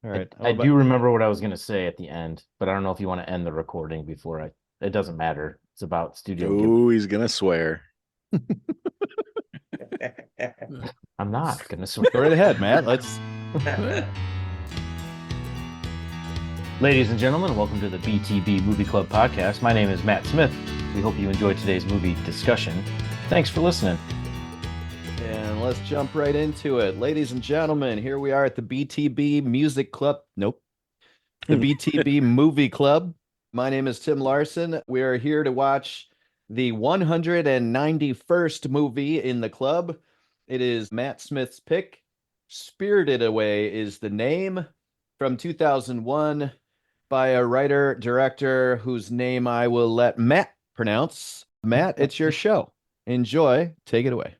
All I, right. How I do about remember what I was going to say at the end, but I don't know if you want to end the recording before I. It doesn't matter. It's about Studio Ghibli. Oh, he's gonna swear. I'm not going to go swear. right ahead, Matt? Let's. Ladies and gentlemen, welcome to the BTB Movie Club podcast. My name is Matt Smith. We hope you enjoyed today's movie discussion. Thanks for listening. And let's jump right into it. Ladies and gentlemen, here we are at the BTB Music Club. Nope. The BTB Movie Club. My name is Tim Larson. We are here to watch the 191st movie in the club. It is Matt Smith's pick. Spirited Away is the name, from 2001, by a writer director whose name I will let Matt pronounce. Matt, it's your show. Enjoy. Take it away.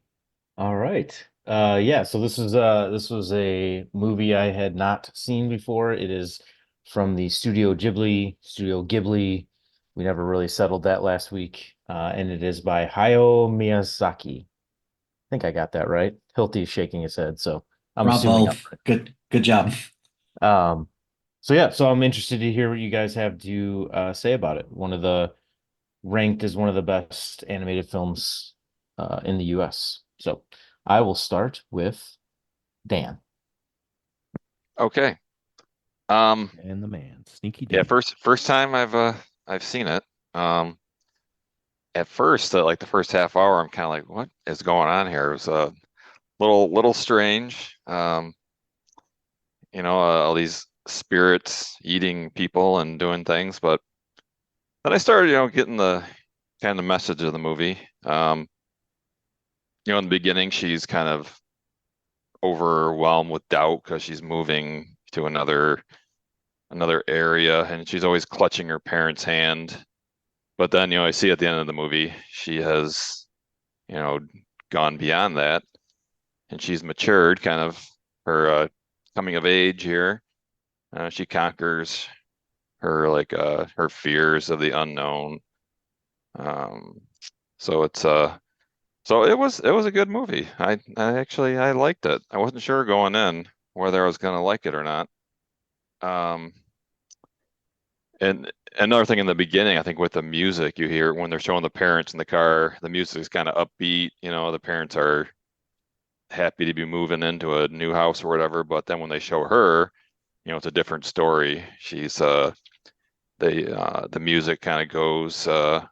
All right. Yeah, so this was a movie I had not seen before. It is from the Studio Ghibli. We never really settled that last week. And it is by Hayao Miyazaki. I think I got that right. Hilty is shaking his head, so I'm assuming Bravo. I'm Good job. right. So I'm interested to hear what you guys have to say about it. One of the ranked as one of the best animated films in the US. So I will start with Dan. Okay. Um, And the man, Sneaky yeah, Dan. first time I've seen it. Um, at first, like the first half hour, I'm kind of like, what is going on here? It was a little strange. All these spirits eating people and doing things, but then I started, getting the kind of message of the movie. In the beginning, she's kind of overwhelmed with doubt because she's moving to another area, and she's always clutching her parents' hand. But then, I see at the end of the movie, she has, you know, gone beyond that, and she's matured, kind of her coming of age here. She conquers her fears of the unknown. Um, so it's so it was a good movie. I liked it. I wasn't sure going in whether I was gonna like it or not. Um, And another thing in the beginning, I think with the music, you hear when they're showing the parents in the car, the music is kind of upbeat. The parents are happy to be moving into a new house or whatever. But then when they show her, it's a different story. The music kind of goes uh,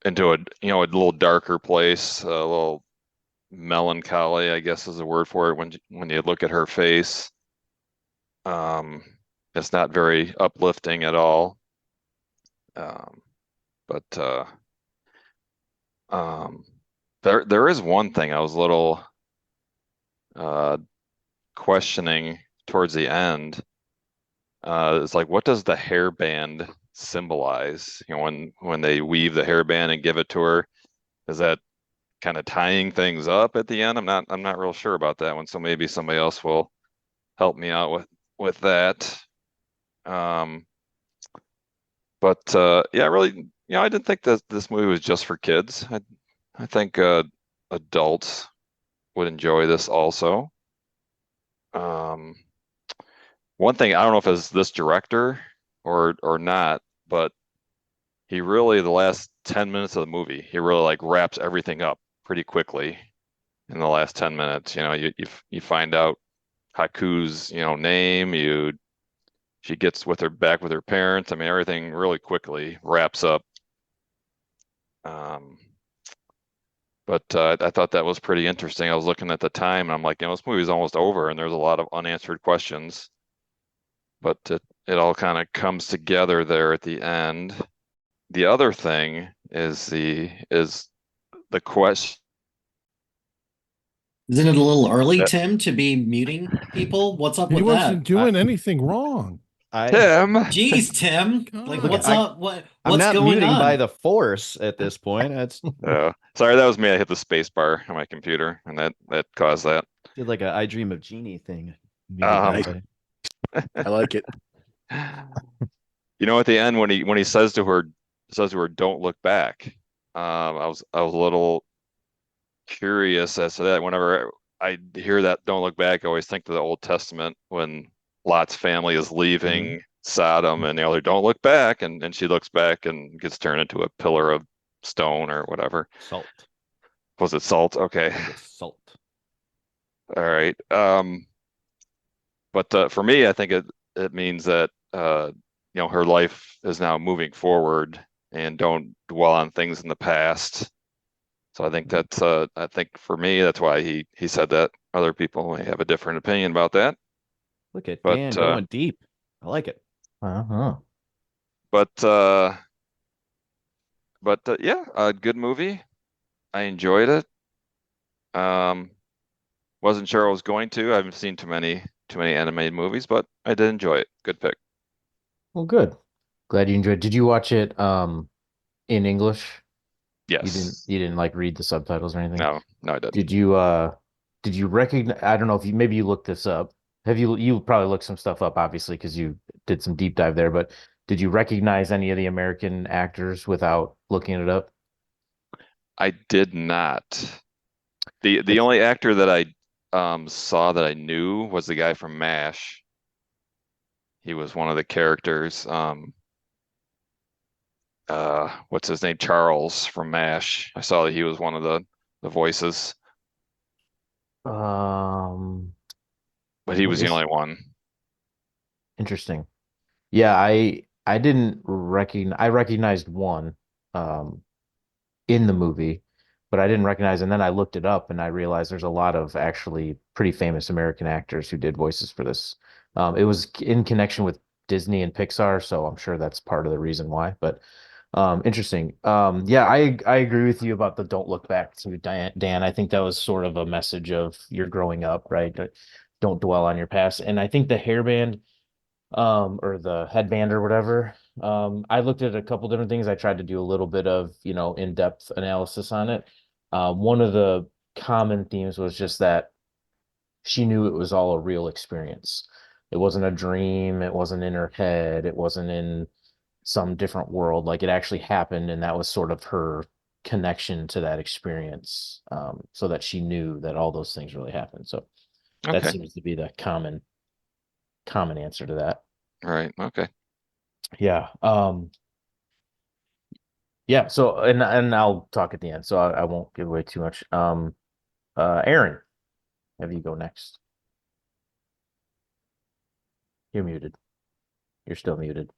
into a little darker place, a little melancholy, I guess is the word for it when you look at her face. Um, it's not very uplifting at all. Um, but um, there is one thing I was a little uh, questioning towards the end. It's like, what does the hairband symbolize? When they weave the hairband and give it to her, is that kind of tying things up at the end? I'm not real sure about that one. So maybe somebody else will help me out with that. Um, but yeah, really, I didn't think that this movie was just for kids. I think adults would enjoy this also. Um, One thing I don't know if it's this director or not, but he really the last 10 minutes of the movie, he really like wraps everything up pretty quickly in the last 10 minutes. You find out Haku's, name, she gets with her back with her parents. I mean, everything really quickly wraps up. Um, But I thought that was pretty interesting. I was looking at the time and I'm like, this movie's almost over and there's a lot of unanswered questions, but it all kind of comes together there at the end. The other thing is the question. Isn't it a little early, that Tim, to be muting people? What's up He with wasn't that? I, doing anything wrong. I, Tim, Jeez, Tim. Like, God. look, what's I, up? I'm What's not going muting by on? the force at this point. That's sorry, that was me. I hit the space bar on my computer and that caused that. did like a I Dream of Genie thing. Muted Um, Nice. everybody. I like it. at the end when he says to her, "Don't look back." I was a little curious as to that. Whenever I hear that "Don't Look Back." I always think of the Old Testament when Lot's family is leaving Sodom, and they're "Don't look back," and she looks back and gets turned into a pillar of stone or whatever. Salt. Was it salt? Okay. I think it's salt. All right. But for me, I think it means that her life is now moving forward and don't dwell on things in the past. So I think that's I think for me, that's why he said that. Other people may have a different opinion about that. Look at But Dan going deep. I like it. Uh-huh. but yeah, a good movie. I enjoyed it. Um, wasn't sure I was going to. I haven't seen too many animated movies, but I did enjoy it. Good pick. Well, good. Glad you enjoyed. Did you watch it in English? Yes. You didn't like read the subtitles or anything? No, no, I didn't. Did you recognize, I don't know if you maybe you looked this up. Have you probably looked some stuff up obviously because you did some deep dive there, but did you recognize any of the American actors without looking it up? I did not. The It's only actor that I saw that I knew was the guy from MASH. He was one of the characters. What's his name? Charles from MASH. I saw that he was one of the voices, um but he what was the is only one. interesting. Yeah, I didn't recognize I recognized one um in the movie, but I didn't recognize. And then I looked it up and I realized there's a lot of actually pretty famous American actors who did voices for this. It was in connection with Disney and Pixar, so I'm sure that's part of the reason why. But interesting. Yeah, I agree with you about the "Don't Look Back" to Dan. I think that was sort of a message of you're growing up, right? Don't dwell on your past. And I think the hairband or the headband or whatever. I looked at a couple different things. I tried to do a little bit of, in-depth analysis on it. One of the common themes was just that she knew it was all a real experience. It wasn't a dream, it wasn't in her head, it wasn't in some different world. Like it actually happened, and that was sort of her connection to that experience, so that she knew that all those things really happened. So that Okay. seems to be the common answer to that. Right. Okay. Yeah. Yeah. So, and I'll talk at the end, so I won't give away too much. Aaron, have you go next? You're muted. You're still muted.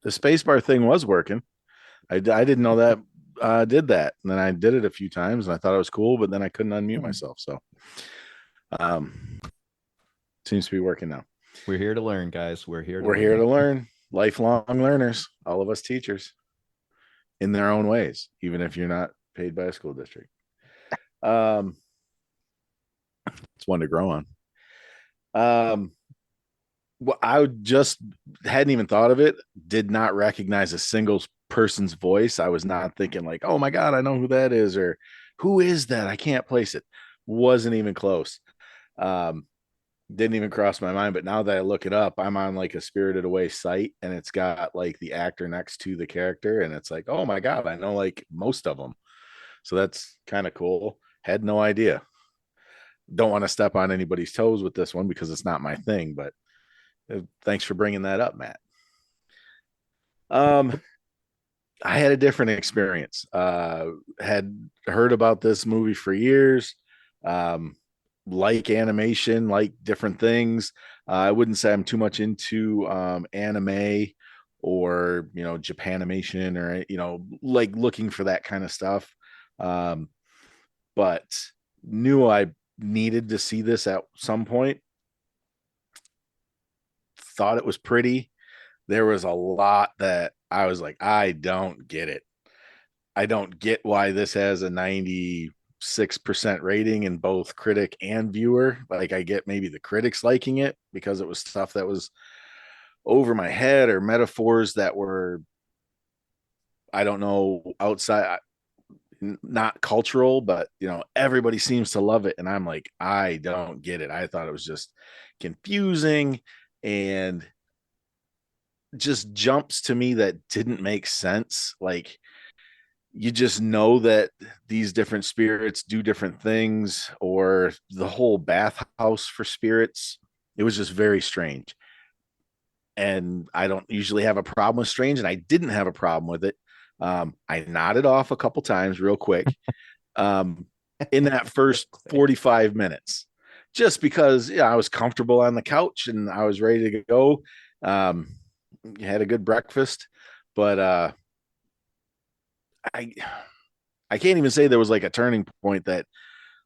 The spacebar thing was working. I didn't know that did that. And then I did it a few times and I thought it was cool, but then I couldn't unmute myself. So seems to be working now. We're here to learn, guys. We're here to We're learn. here to learn. Lifelong learners, all of us teachers in their own ways, even if you're not paid by a school district. It's one to grow on. Well, I just hadn't even thought of it, did not recognize a single person's voice. I was not thinking like, oh my God, I know who that is, or who is that? I can't place it. Wasn't even close. Didn't even cross my mind. But now that I look it up, I'm on like a Spirited Away site and it's got like the actor next to the character. And it's like, oh my God, I know like most of them. So that's kind of cool. Had no idea. Don't want to step on anybody's toes with this one because it's not my thing, but thanks for bringing that up, Matt. I had a different experience. Had heard about this movie for years. Like animation, like different things. I wouldn't say I'm too much into anime or Japanimation or like looking for that kind of stuff. But knew I needed to see this at some point. Thought it was pretty. There was a lot that I was like, I don't get it. I don't get why this has a 96% rating in both critic and viewer. Like, I get maybe the critics liking it because it was stuff that was over my head or metaphors that were, I don't know, outside, not cultural, but everybody seems to love it. And I'm like, I don't get it. I thought it was just confusing and just jumps to me that didn't make sense. Like, you just know that these different spirits do different things, or the whole bathhouse for spirits. It was just very strange. And I don't usually have a problem with strange, and I didn't have a problem with it. I nodded off a couple times real quick in that first 45 minutes, just because I was comfortable on the couch and I was ready to go. Um, had a good breakfast, but I I can't even say there was like a turning point that,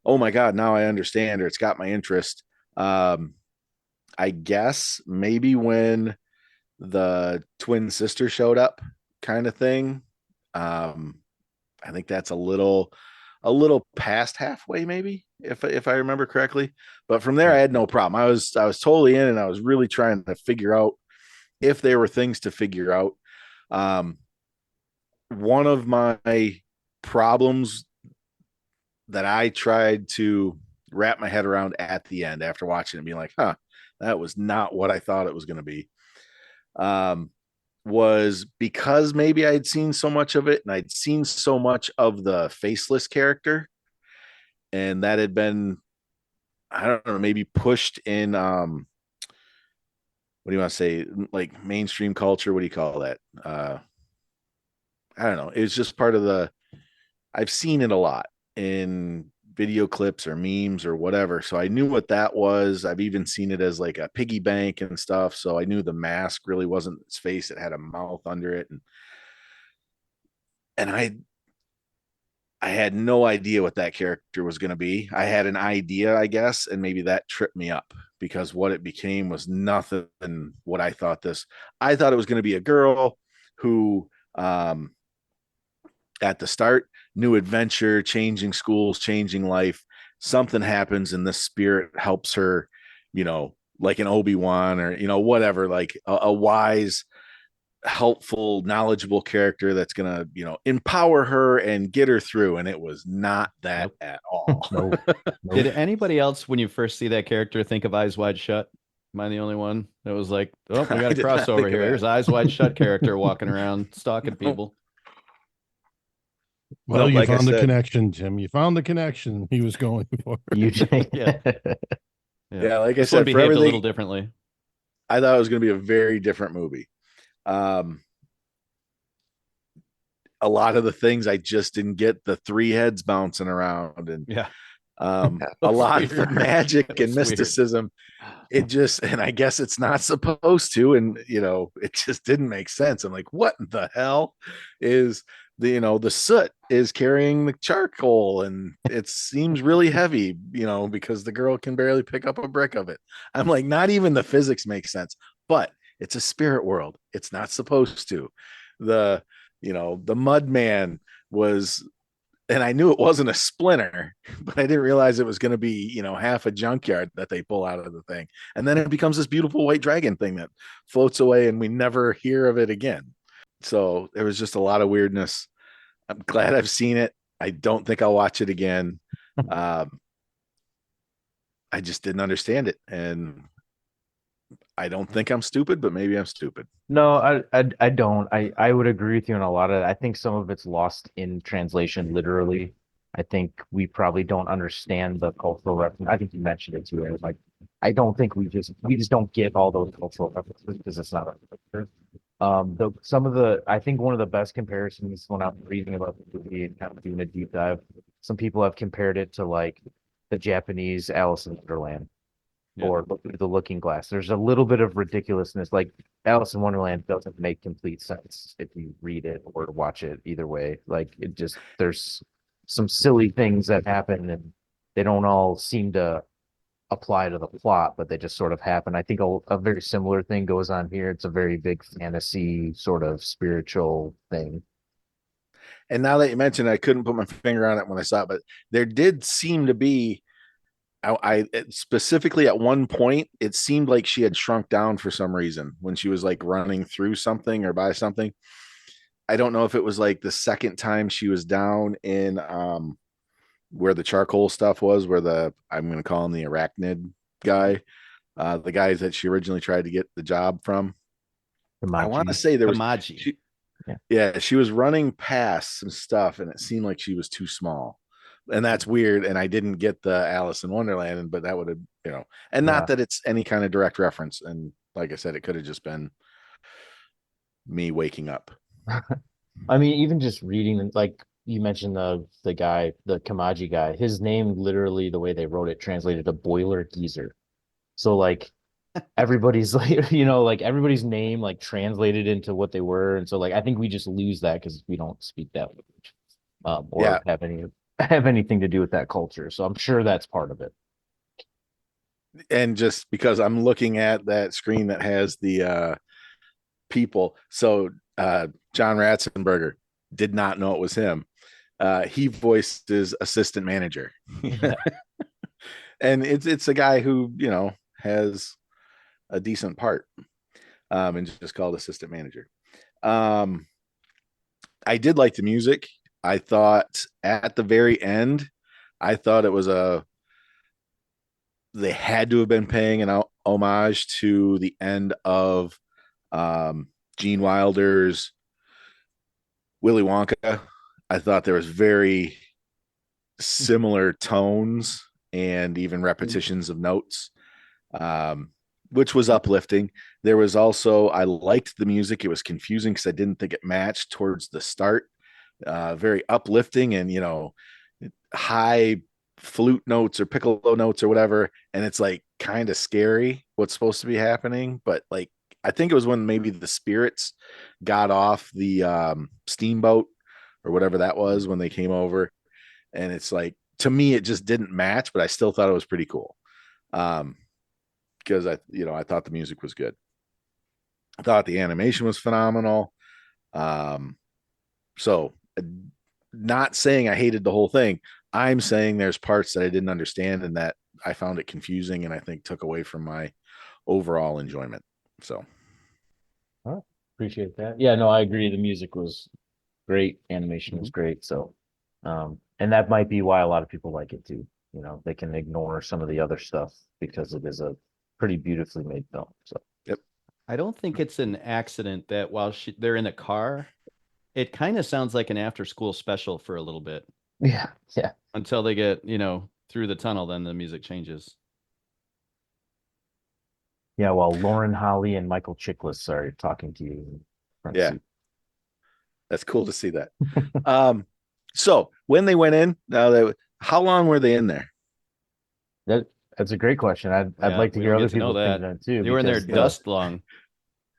oh my God, now I understand, or it's got my interest. Um, I guess maybe when the twin sister showed up, kind of thing. Um, I think that's a little past halfway, maybe, if I remember correctly. But from there, I had no problem. I was totally in, and I was really trying to figure out if there were things to figure out. Um, one of my problems that I tried to wrap my head around at the end after watching it, being like, huh, that was not what I thought it was going to be. Um, was because maybe I'd seen so much of it, and I'd seen so much of the faceless character, and that had been, I don't know, maybe pushed in what do you want to say, like mainstream culture, what do you call that? I don't know, it's just part of the, I've seen it a lot in video clips or memes or whatever, so I knew what that was. I've even seen it as like a piggy bank and stuff, so I knew the mask really wasn't its face, it had a mouth under it. And I had no idea what that character was going to be. I had an idea, I guess, and maybe that tripped me up, because what it became was nothing than what I thought this. I thought it was going to be a girl who, at the start, new adventure, changing schools, changing life. Something happens, and this spirit helps her, like an Obi-Wan, or, whatever, like a wise, helpful, knowledgeable character that's gonna, empower her and get her through. And it was not that Nope. at all. No, Did anybody else, when you first see that character, think of Eyes Wide Shut? Am I the only one that was like, oh, we got I a did not crossover think of here? that. Here's Eyes Wide Shut character walking around stalking people. Well, Well, you like I found the said, connection, Tim. You found the connection he was going for. you Yeah. Yeah. yeah, like I This one said, for behaved a little everything, differently. I thought it was going to be a very different movie. Um, a lot of the things I just didn't get, the three heads bouncing around, and Yeah. a lot of weird. the magic That and was weird. mysticism. It just, and I guess it's not supposed to, and it just didn't make sense. I'm like, what the hell is the soot is carrying the charcoal, and it seems really heavy, because the girl can barely pick up a brick of it. I'm like, not even the physics make sense, but it's a spirit world, it's not supposed to. The mud man was, and I knew it wasn't a splinter, but I didn't realize it was going to be, half a junkyard that they pull out of the thing. And then it becomes this beautiful white dragon thing that floats away, and we never hear of it again. So there was just a lot of weirdness. I'm glad I've seen it. I don't think I'll watch it again. Um, I just didn't understand it. And I don't think I'm stupid, but maybe I'm stupid. No, I don't. I would agree with you on a lot of it. I think some of it's lost in translation, literally. I think we probably don't understand the cultural reference. I think you mentioned it too, Eric. Like, I don't think we just don't get all those cultural references because it's not our culture. I think one of the best comparisons when I'm reading about the movie and kind of doing a deep dive, some people have compared it to like the Japanese Alice in Wonderland. Yeah. Or Look Through the Looking Glass. There's a little bit of ridiculousness. Like Alice in Wonderland doesn't make complete sense if you read it or watch it either way. Like there's some silly things that happen, and they don't all seem to apply to the plot, but they just sort of happen. I think a very similar thing goes on here. It's a very big fantasy sort of spiritual thing. And now that you mentioned, I couldn't put my finger on it when I saw it, but there did seem to be, I specifically at one point, it seemed like she had shrunk down for some reason when she was like running through something or by something. I don't know if it was like the second time she was down in where the charcoal stuff was, where I'm going to call him the arachnid guy, the guys that she originally tried to get the job from. I want to Hamachi. say there was Kamaji. Yeah, she was running past some stuff, and it seemed like she was too small, and that's weird. And I didn't get the Alice in Wonderland, but that would have, and Yeah. not that it's any kind of direct reference. And like I said, it could have just been me waking up. I mean, even just reading them, like you mentioned the guy, the Kamaji guy, his name literally the way they wrote it translated to boiler geezer. So like everybody's like, like everybody's name like translated into what they were. And so like I think we just lose that because we don't speak that language or Yeah. have anything to do with that culture. So I'm sure that's part of it. And just because I'm looking at that screen that has the people, so John Ratzenberger did not know it was him. He voiced his assistant manager. Yeah. And it's a guy who, has a decent part, and just called assistant manager. I did like the music. I thought at the very end, I thought it was they had to have been paying an homage to the end of Gene Wilder's Willy Wonka. I thought there was very similar tones and even repetitions of notes, which was uplifting. There was also, I liked the music. It was confusing because I didn't think it matched towards the start. Very uplifting and, high flute notes or piccolo notes or whatever. And it's like kind of scary what's supposed to be happening. But like, I think it was when maybe the spirits got off the steamboat or whatever that was when they came over. And it's like, to me, it just didn't match, but I still thought it was pretty cool. Because I thought the music was good. I thought the animation was phenomenal. So not saying I hated the whole thing. I'm saying there's parts that I didn't understand and that I found it confusing and I think took away from my overall enjoyment. So Appreciate that. Yeah, no, I agree. The music was great. Animation was great. So, and that might be why a lot of people like it too. They can ignore some of the other stuff because it is a pretty beautifully made film. So, yep. I don't think it's an accident that while they're in the car, it kind of sounds like an after school special for a little bit. Yeah. Until they get, through the tunnel, then the music changes. Yeah, well, Lauren Holly and Michael Chiklis are talking to you. Yeah. That's cool to see that. So when they went in, how long were they in there? That's a great question. I'd like to hear other people's opinion too. They were in there dust long.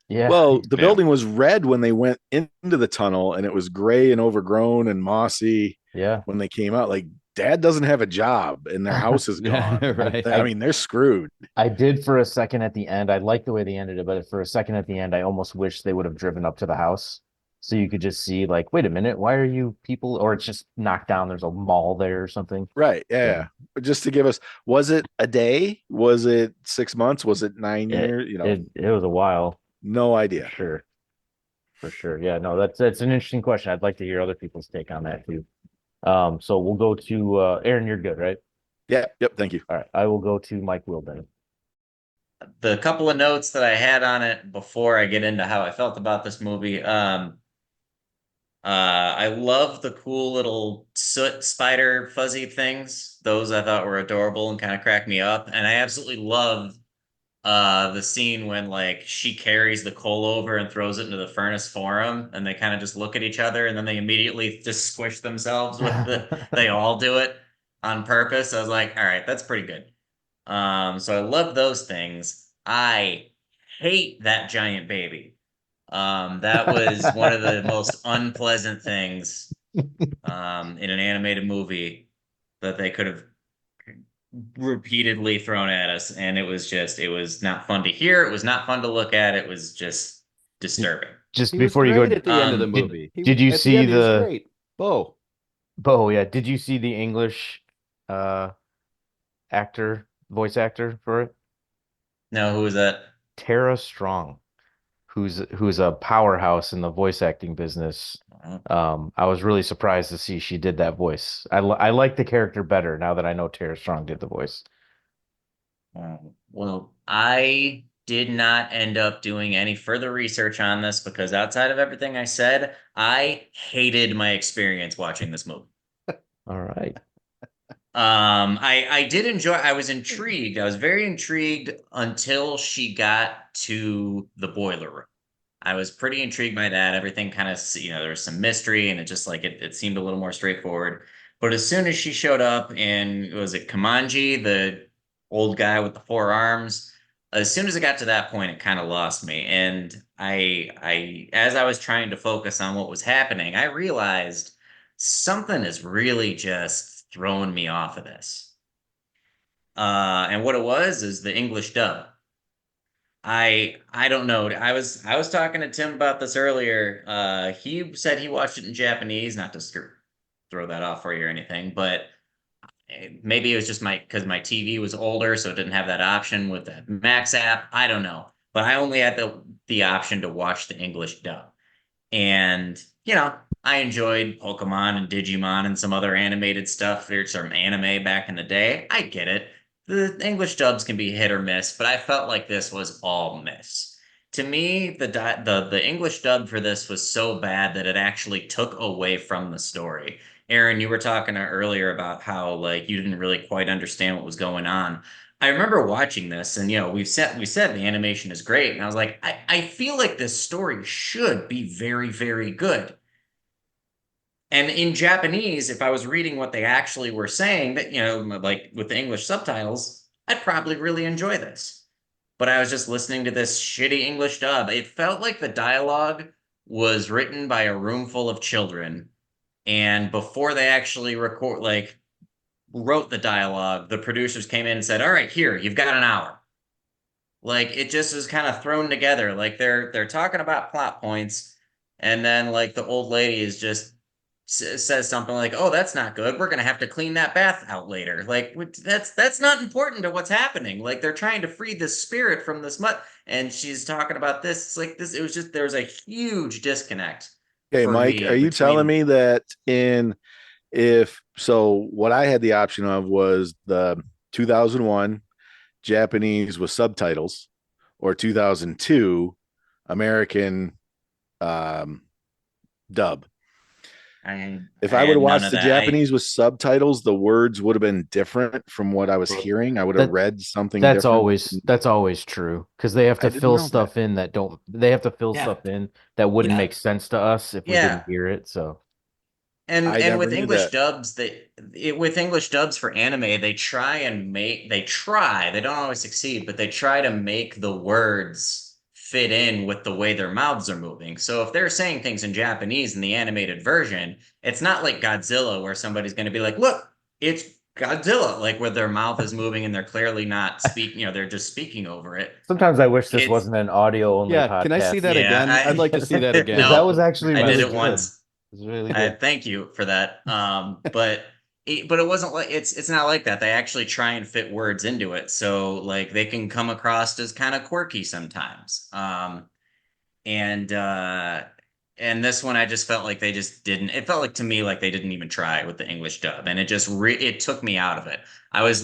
Yeah. Well, the building was red when they went into the tunnel, and it was gray and overgrown and mossy. Yeah. When they came out, like Dad doesn't have a job and their house is gone. Yeah, right. I mean, they're screwed. I did for a second at the end. I liked the way they ended it, but for a second at the end, I almost wish they would have driven up to the house. So you could just see, like, wait a minute, why are you people? Or it's just knocked down. There's a mall there or something. Right. Yeah. Just to give us, was it a day? Was it 6 months? Was it 9 years? It was a while. No idea. For sure. Yeah, no, that's an interesting question. I'd like to hear other people's take on that too. So we'll go to Aaron, you're good, right? Yeah. Yep. Thank you. All right. I will go to Mike Wilden. The couple of notes that I had on it before I get into how I felt about this movie. I love the cool little soot spider fuzzy things. Those I thought were adorable and kind of cracked me up. And I absolutely loved the scene when like she carries the coal over and throws it into the furnace for him, and they kind of just look at each other and then they immediately just squish themselves with they all do it on purpose. I was like, all right, that's pretty good. So I love those things. I hate that giant baby. That was one of the most unpleasant things in an animated movie that they could have repeatedly thrown at us, and it was not fun to hear. It was not fun to look at. It was just disturbing. Just He before was you go great at the end of the movie. Did you see he was great? Bo, yeah. Did you see the English voice actor for it? No, who was that? Tara Strong, who's a powerhouse in the voice acting business. I was really surprised to see she did that voice. I like the character better now that I know Tara Strong did the voice. Well, I did not end up doing any further research on this because outside of everything I said, I hated my experience watching this movie. All right. I did enjoy, I was intrigued. I was very intrigued until she got to the boiler room. I was pretty intrigued by that. Everything kind of, there was some mystery and it just like it seemed a little more straightforward. But as soon as she showed up and was it Kamanji, the old guy with the four arms, as soon as it got to that point, it kind of lost me. And as I was trying to focus on what was happening, I realized something is really just throwing me off of this. And what it was is the English dub. I don't know. I was talking to Tim about this earlier. He said he watched it in Japanese, not to throw that off for you or anything, but maybe it was just because my TV was older, so it didn't have that option with the Max app. I don't know, but I only had the option to watch the English dub. And, I enjoyed Pokemon and Digimon and some other animated stuff. There's some anime back in the day. I get it. The English dubs can be hit or miss, but I felt like this was all miss. To me, the English dub for this was so bad that it actually took away from the story. Aaron, you were talking earlier about how like you didn't really quite understand what was going on. I remember watching this, and we said the animation is great, and I was like, I feel like this story should be very, very good. And in Japanese, if I was reading what they actually were saying, that like with the English subtitles, I'd probably really enjoy this. But I was just listening to this shitty English dub. It felt like the dialogue was written by a room full of children, and before they actually wrote the dialogue, the producers came in and said, "All right, here, you've got an hour." Like it just is kind of thrown together. Like they're talking about plot points, and then like the old lady is just says something like, "Oh, that's not good. We're gonna have to clean that bath out later." Like that's not important to what's happening. Like they're trying to free the spirit from this mud, and she's talking about this. It's like this. It was just there was a huge disconnect. Okay, For Mike, me are you telling between me that if so, what I had the option of was the 2001 Japanese with subtitles or 2002 American um, dub. If I would had have none watched of the that. Japanese with subtitles, the words would have been different from what I was hearing. I would have That read something that's different. always true because they have I to didn't fill know that. stuff in that don't they have to fill Yeah. stuff in that wouldn't Yeah. make sense to us if we Yeah. didn't hear it. So And I never with knew English that. dubs, with English dubs for anime, they don't always succeed, but they try to make the words fit in with the way their mouths are moving. So if they're saying things in Japanese in the animated version, it's not like Godzilla where somebody's going to be like, "Look, it's Godzilla," like where their mouth is moving and they're clearly not speaking, they're just speaking over it. sometimes I wish this It's wasn't an audio only Yeah, podcast. can I see that Yeah, again? I'd like to see that again. Because that was actually I did really it good. once. It was really good. Thank you for that. But it wasn't like it's not like that. They actually try and fit words into it, so like they can come across as kind of quirky sometimes. And and this one I just felt like they just didn't. It felt like to me like they didn't even try with the English dub, and it just it took me out of it. I was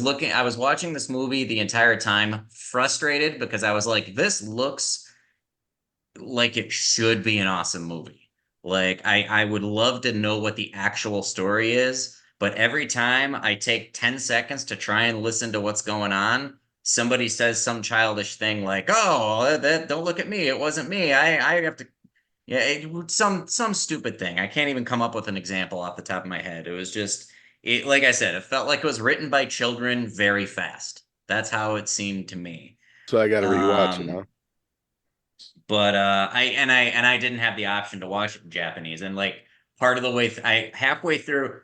watching this movie the entire time, frustrated because I was like, this looks like it should be an awesome movie. Like I would love to know what the actual story is, but every time I take 10 seconds to try and listen to what's going on, somebody says some childish thing like, "Oh, don't look at me. It wasn't me. I have to." Yeah, some stupid thing. I can't even come up with an example off the top of my head. It was just like I said, it felt like it was written by children very fast. That's how it seemed to me. So I got to rewatch it, Um, huh? but I didn't have the option to watch it in Japanese, and like part of the way I halfway through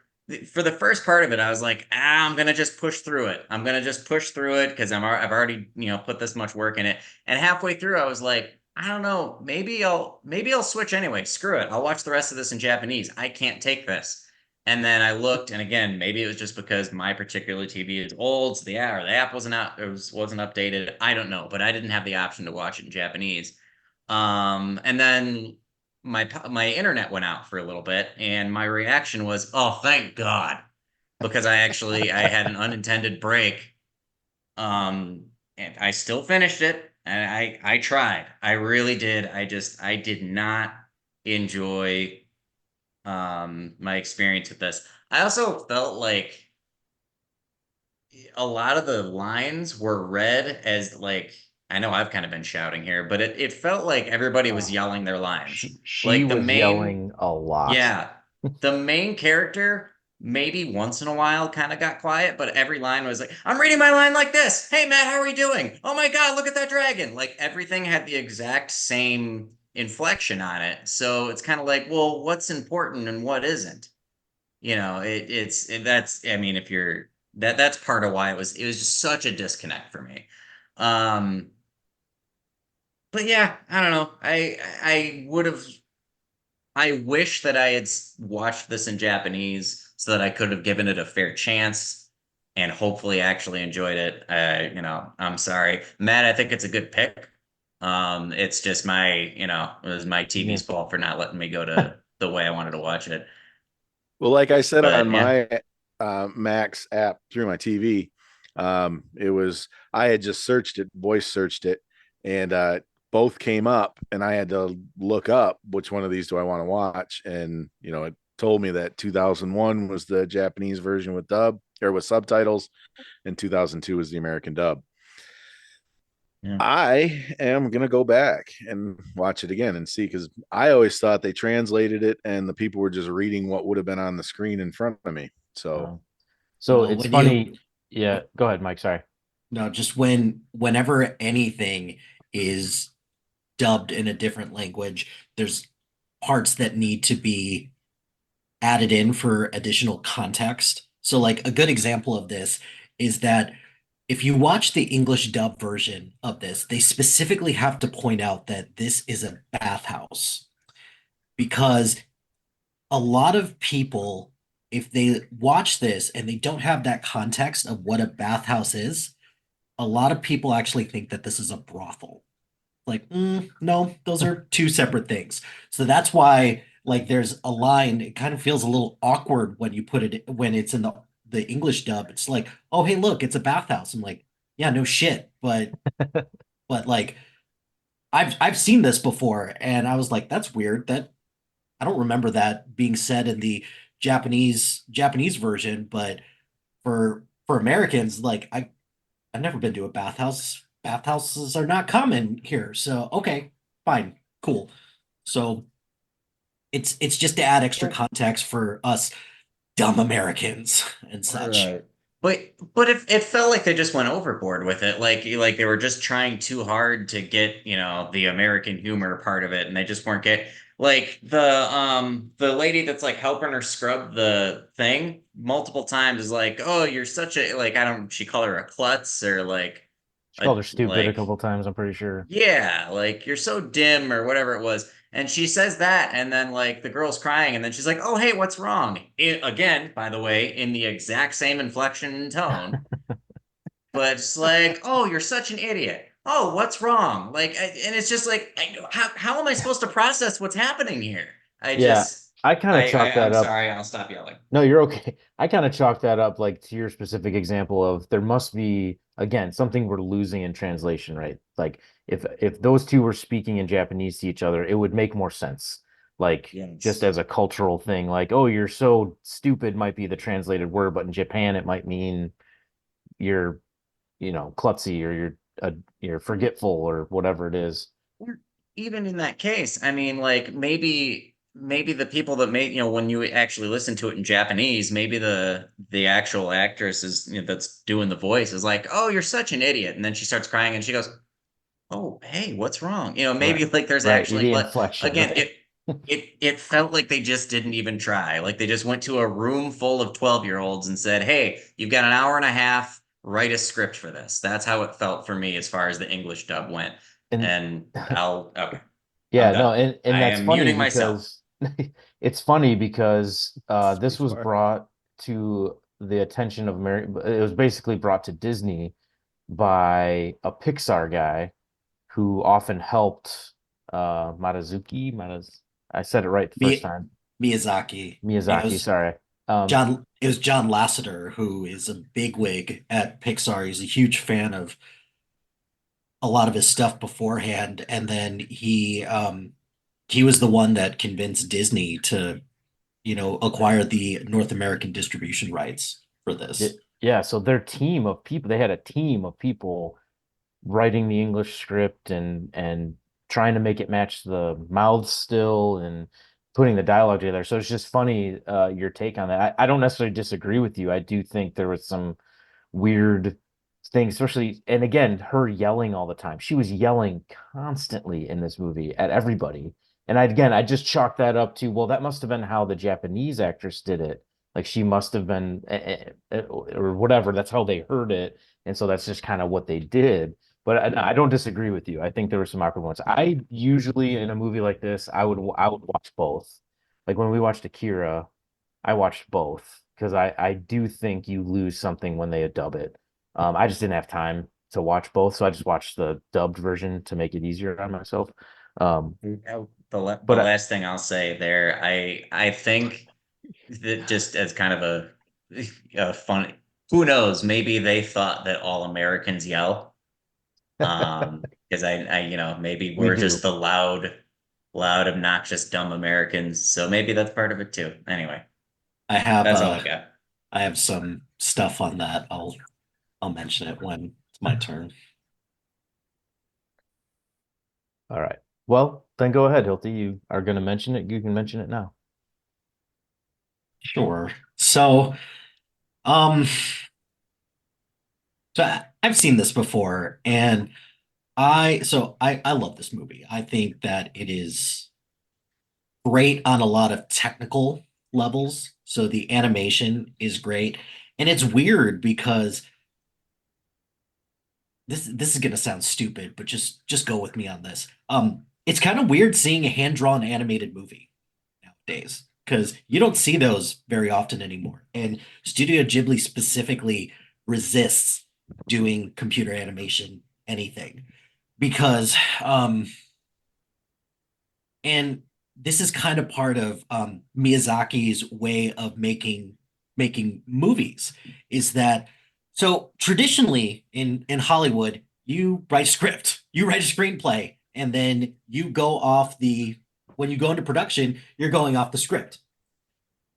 for the first part of it I was like, I'm gonna just push through it. I'm gonna just push through it because I've already put this much work in it. And halfway through I was like, I don't know, maybe I'll switch anyway. Screw it, I'll watch the rest of this in Japanese. I can't take this. And then I looked, and again, maybe it was just because my particular TV is old, so the app wasn't out, wasn't updated. I don't know, but I didn't have the option to watch it in Japanese. And then my internet went out for a little bit, and my reaction was, "Oh, thank God," because I had an unintended break. And I still finished it. and I tried. I really did. I did not enjoy my experience with this. I also felt like a lot of the lines were read as like, I know I've kind of been shouting here, but it felt like everybody was Oh, yelling their lines. she Like the was main, yelling a lot. yeah, the main character maybe once in a while kind of got quiet, but every line was like, I'm reading my line like this. Hey Matt, how are you doing? Oh my God, look at that dragon. Like everything had the exact same inflection on it. So it's kind of like, well, what's important and what isn't? You know, that's, I mean, if you're that's part of why it was just such a disconnect for me. Um, but yeah, I don't know. I would have I wish that I had watched this in Japanese so that I could have given it a fair chance and hopefully actually enjoyed it. I'm sorry, Matt. I think it's a good pick. It's just it was my Yeah. TV's fault for not letting me go to the way I wanted to watch it. Well, like I said on But yeah, my Max app through my TV, it was I had just searched it, voice searched it, and both came up, and I had to look up which one of these do I want to watch, and it told me that 2001 was the Japanese version with dub or with subtitles, and 2002 was the American dub. yeah. I am gonna go back and watch it again and see, because I always thought they translated it and the people were just reading what would have been on the screen in front of me. So So Well, it's when you funny. Yeah, go ahead, Mike. Sorry. no, just whenever anything is dubbed in a different language, there's parts that need to be added in for additional context. So, like a good example of this is that if you watch the English dub version of this, they specifically have to point out that this is a bathhouse because a lot of people, if they watch this and they don't have that context of what a bathhouse is, a lot of people actually think that this is a brothel. Like, no, those are two separate things. So that's why, like, there's a line. It kind of feels a little awkward when you put it when it's in the English dub. It's like, oh, hey, look, it's a bathhouse. I'm like, yeah, no shit, but like, I've seen this before, and I was like, that's weird. That I don't remember that being said in the Japanese version, but for Americans, like I've never been to a bathhouse. Bathhouses are not common here. So, okay, fine, cool. So it's just to add extra context for us dumb Americans and such. Right. But it felt like they just went overboard with it. Like they were just trying too hard to get, the American humor part of it, and they just weren't get like the lady that's like helping her scrub the thing multiple times is like, "Oh, you're such a," like, I don't, she called her a klutz or like She called a her stupid a couple times, I'm pretty sure. yeah, like you're so dim or whatever it was. And she says that, and then like the girl's crying, and then she's like, "Oh, hey, what's wrong?" Again, by the way, in the exact same inflection and tone, but it's like, "Oh, you're such an idiot. Oh, what's wrong?" Like, and it's just like, how am I supposed to process what's happening here? I Yeah, just, I kind of chalk I'm that up. sorry, I'll stop yelling. No, you're okay. I kind of chalk that up like to your specific example of there must be again something we're losing in translation, right? Like if those two were speaking in Japanese to each other, it would make more sense. Like just Yes. as a cultural thing, like, oh, you're so stupid might be the translated word, but in Japan it might mean you're, klutzy or you're forgetful or whatever it is. Or even in that case, I mean, like maybe the people that made, when you actually listen to it in Japanese, maybe the actual actress is, that's doing the voice is like, "Oh, you're such an idiot," and then she starts crying and she goes, "Oh, hey, what's wrong?" Right. Maybe like there's Right. actually, The but inflection, again, right? it felt like they just didn't even try. Like they just went to a room full of 12-year-olds and said, "Hey, you've got an hour and a half, write a script for this." That's how it felt for me as far as the English dub went. And And okay, I'm yeah, no, done. and I that's am funny muting myself. because it's funny because this Space was bar. brought to the attention of it was basically brought to Disney by a Pixar guy who often helped Marazuki, I said it right the first Mi time. Miyazaki. Yeah, Miyazaki, sorry. It was John Lasseter, who is a bigwig at Pixar. He's a huge fan of a lot of his stuff beforehand, and then he was the one that convinced Disney to, acquire the North American distribution rights for this. Yeah, so their team of people, they had a team of people writing the English script and trying to make it match the mouths still and putting the dialogue together. So it's just funny your take on that. I don't necessarily disagree with you. I do think there was some weird things, especially, and again, her yelling all the time. She was yelling constantly in this movie at everybody. And I just chalked that up to, well, that must have been how the Japanese actress did it. Like she must have been, or whatever. That's how they heard it. And so that's just kind of what they did. But I don't disagree with you. I think there were some awkward ones. I usually in a movie like this, I would watch both. Like when we watched Akira, I watched both because I do think you lose something when they dub it. I just didn't have time to watch both, so I just watched the dubbed version to make it easier on myself. The But last thing I'll say there, I think that just as kind of a funny, who knows, maybe they thought that all Americans yell. Because maybe we we're do. just the loud, obnoxious, dumb Americans. So maybe that's part of it too. Anyway, I have that's all I got. I have some stuff on that. I'll mention it when it's my turn. All right. Well, then go ahead, Hilty. You are going to mention it. You can mention it now. Sure. So, um, I've seen this before, and I love this movie. I think that it is great on a lot of technical levels. So the animation is great. And it's weird because this is gonna sound stupid, but just go with me on this. It's kind of weird seeing a hand-drawn animated movie nowadays because you don't see those very often anymore. And Studio Ghibli specifically resists doing computer animation anything because and this is kind of part of Miyazaki's way of making movies. Is that so? Traditionally, in Hollywood, you write a script, you write a screenplay, and then you go off the when you go into production, you're going off the script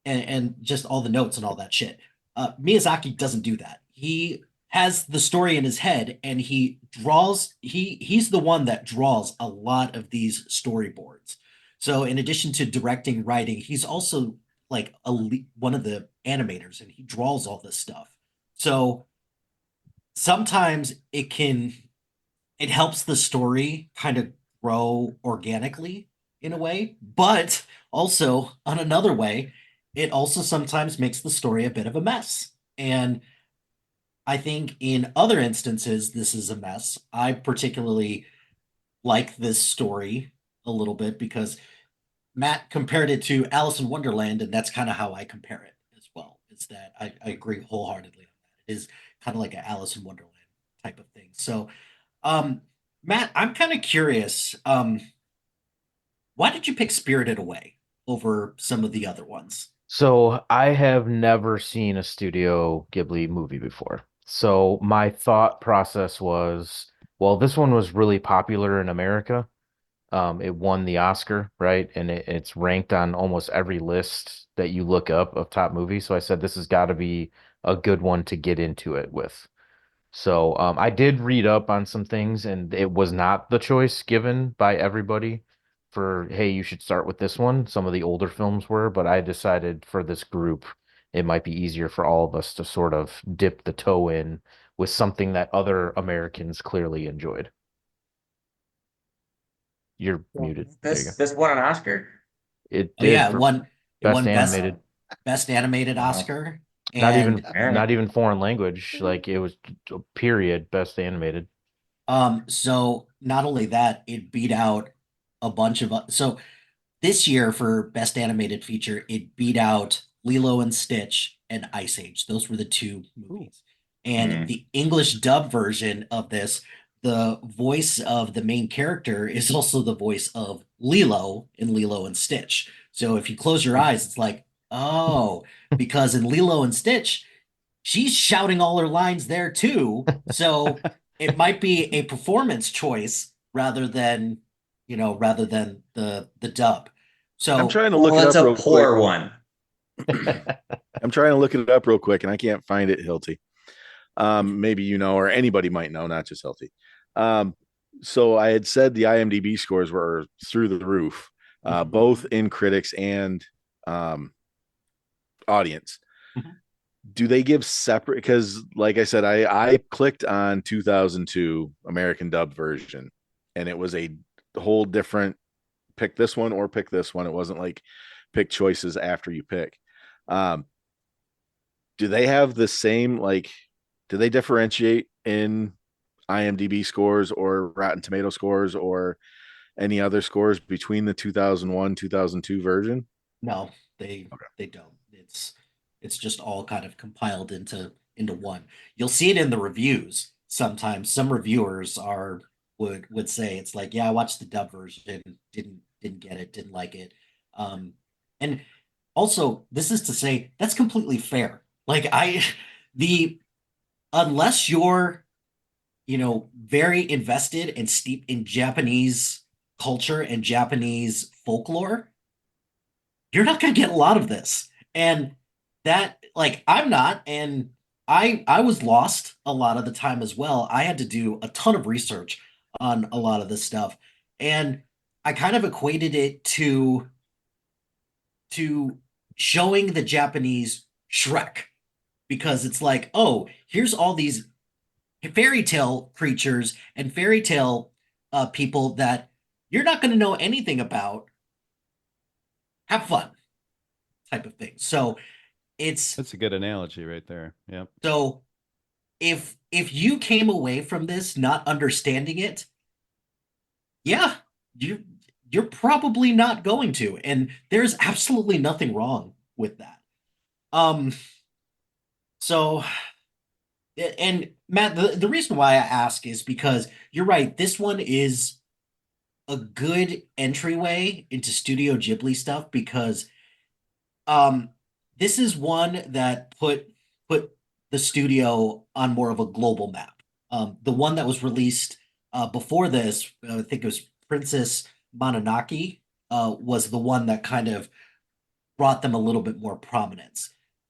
and just all the notes and all that shit. Miyazaki doesn't do that. He has the story in his head and he's the one that draws a lot of these storyboards. So in addition to directing, writing, he's also like one of the animators and he draws all this stuff. So sometimes it helps the story kind of grow organically in a way, but also on another way, it also sometimes makes the story a bit of a mess. And I think in other instances, this is a mess. I particularly like this story a little bit because Matt compared it to Alice in Wonderland, and that's kind of how I compare it as well. Is that I agree wholeheartedly on that. It is kind of like an Alice in Wonderland type of thing. So, um, Matt, I'm kind of curious. Why did you pick Spirited Away over some of the other ones? So I have never seen a Studio Ghibli movie before. So my thought process was, well, this one was really popular in America. It won the Oscar, right? And it's ranked on almost every list that you look up of top movies. So I said this has got to be a good one to get into it with. So I did read up on some things, and it was not the choice given by everybody for, hey, you should start with this one. Some of the older films were, but I decided for this group, it might be easier for all of us to sort of dip the toe in with something that other Americans clearly enjoyed. You're muted. There you go. This won an Oscar. It Oh did yeah, for it best won animated. best animated Wow. Oscar. Not And even not even foreign language. Like it was period best animated. so not only that, it beat out a bunch of so this year for best animated feature, it beat out Lilo and Stitch and Ice Age. Those were the two movies. And Hmm. the English dub version of this, the voice of the main character is also the voice of Lilo in Lilo and Stitch. So if you close your eyes, it's like, oh, because in Lilo and Stitch, she's shouting all her lines there too. So it might be a performance choice rather than, rather than the dub. I'm So trying to look it Well, it's up a real quick. poor one. I'm trying to look it up real quick, and I can't find it, Hilty. Maybe you know, or anybody might know, not just Hilty. So I had said the IMDb scores were through the roof, both in critics and audience. Mhm. Do they give separate? Because, like I said, I clicked on 2002 American dub version, and it was a whole different pick this one or pick this one. It wasn't like pick choices after you pick. Um, do they have the same, like, do they differentiate in IMDb scores or Rotten Tomato scores or any other scores between the 2001 2002 version? No, they don't. It's just all kind of compiled into one. You'll see it in the reviews sometimes. Some reviewers are would say it's like, yeah, I watched the dub version, didn't get it, didn't like it. And also, this is to say that's completely fair. Like the unless you're, very invested and steeped in Japanese culture and Japanese folklore, you're not going to get a lot of this. And that, like, I'm not, and I was lost a lot of the time as well. I had to do a ton of research on a lot of this stuff, and I kind of equated it to showing the Japanese Shrek, because it's like, oh, here's all these fairy tale creatures and fairy tale people that you're not going to know anything about. Have fun, type of thing. So it's That's a good analogy right there. Yep. so if you came away from this not understanding it, yeah, you're probably not going to, and there's absolutely nothing wrong with that. Um, so and Matt, the reason why I ask is because you're right. This one is a good entryway into Studio Ghibli stuff because um this is one that put the studio on more of a global map. The one that was released before this, I think it was Princess Mononoke, was the one that kind of brought them a little bit more prominence.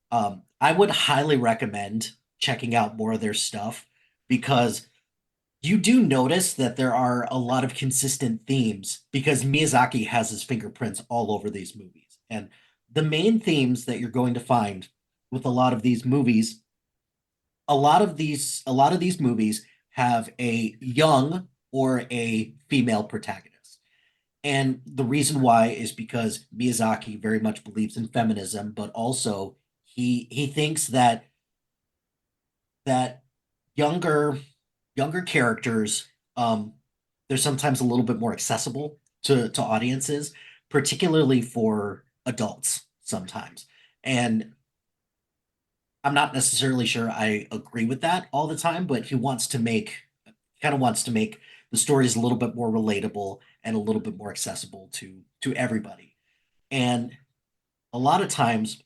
I would highly recommend checking out more of their stuff because you do notice that there are a lot of consistent themes because Miyazaki has his fingerprints all over these movies. And the main themes that you're going to find with a lot of these movies, a lot of these movies have a young or a female protagonist. And the reason why is because Miyazaki very much believes in feminism, but also he thinks that younger younger characters, they're sometimes a little bit more accessible to audiences, particularly for adults sometimes. And I'm not necessarily sure I agree with that all the time, but he wants to make kind of wants to make the stories a little bit more relatable and a little bit more accessible to everybody. And a lot of times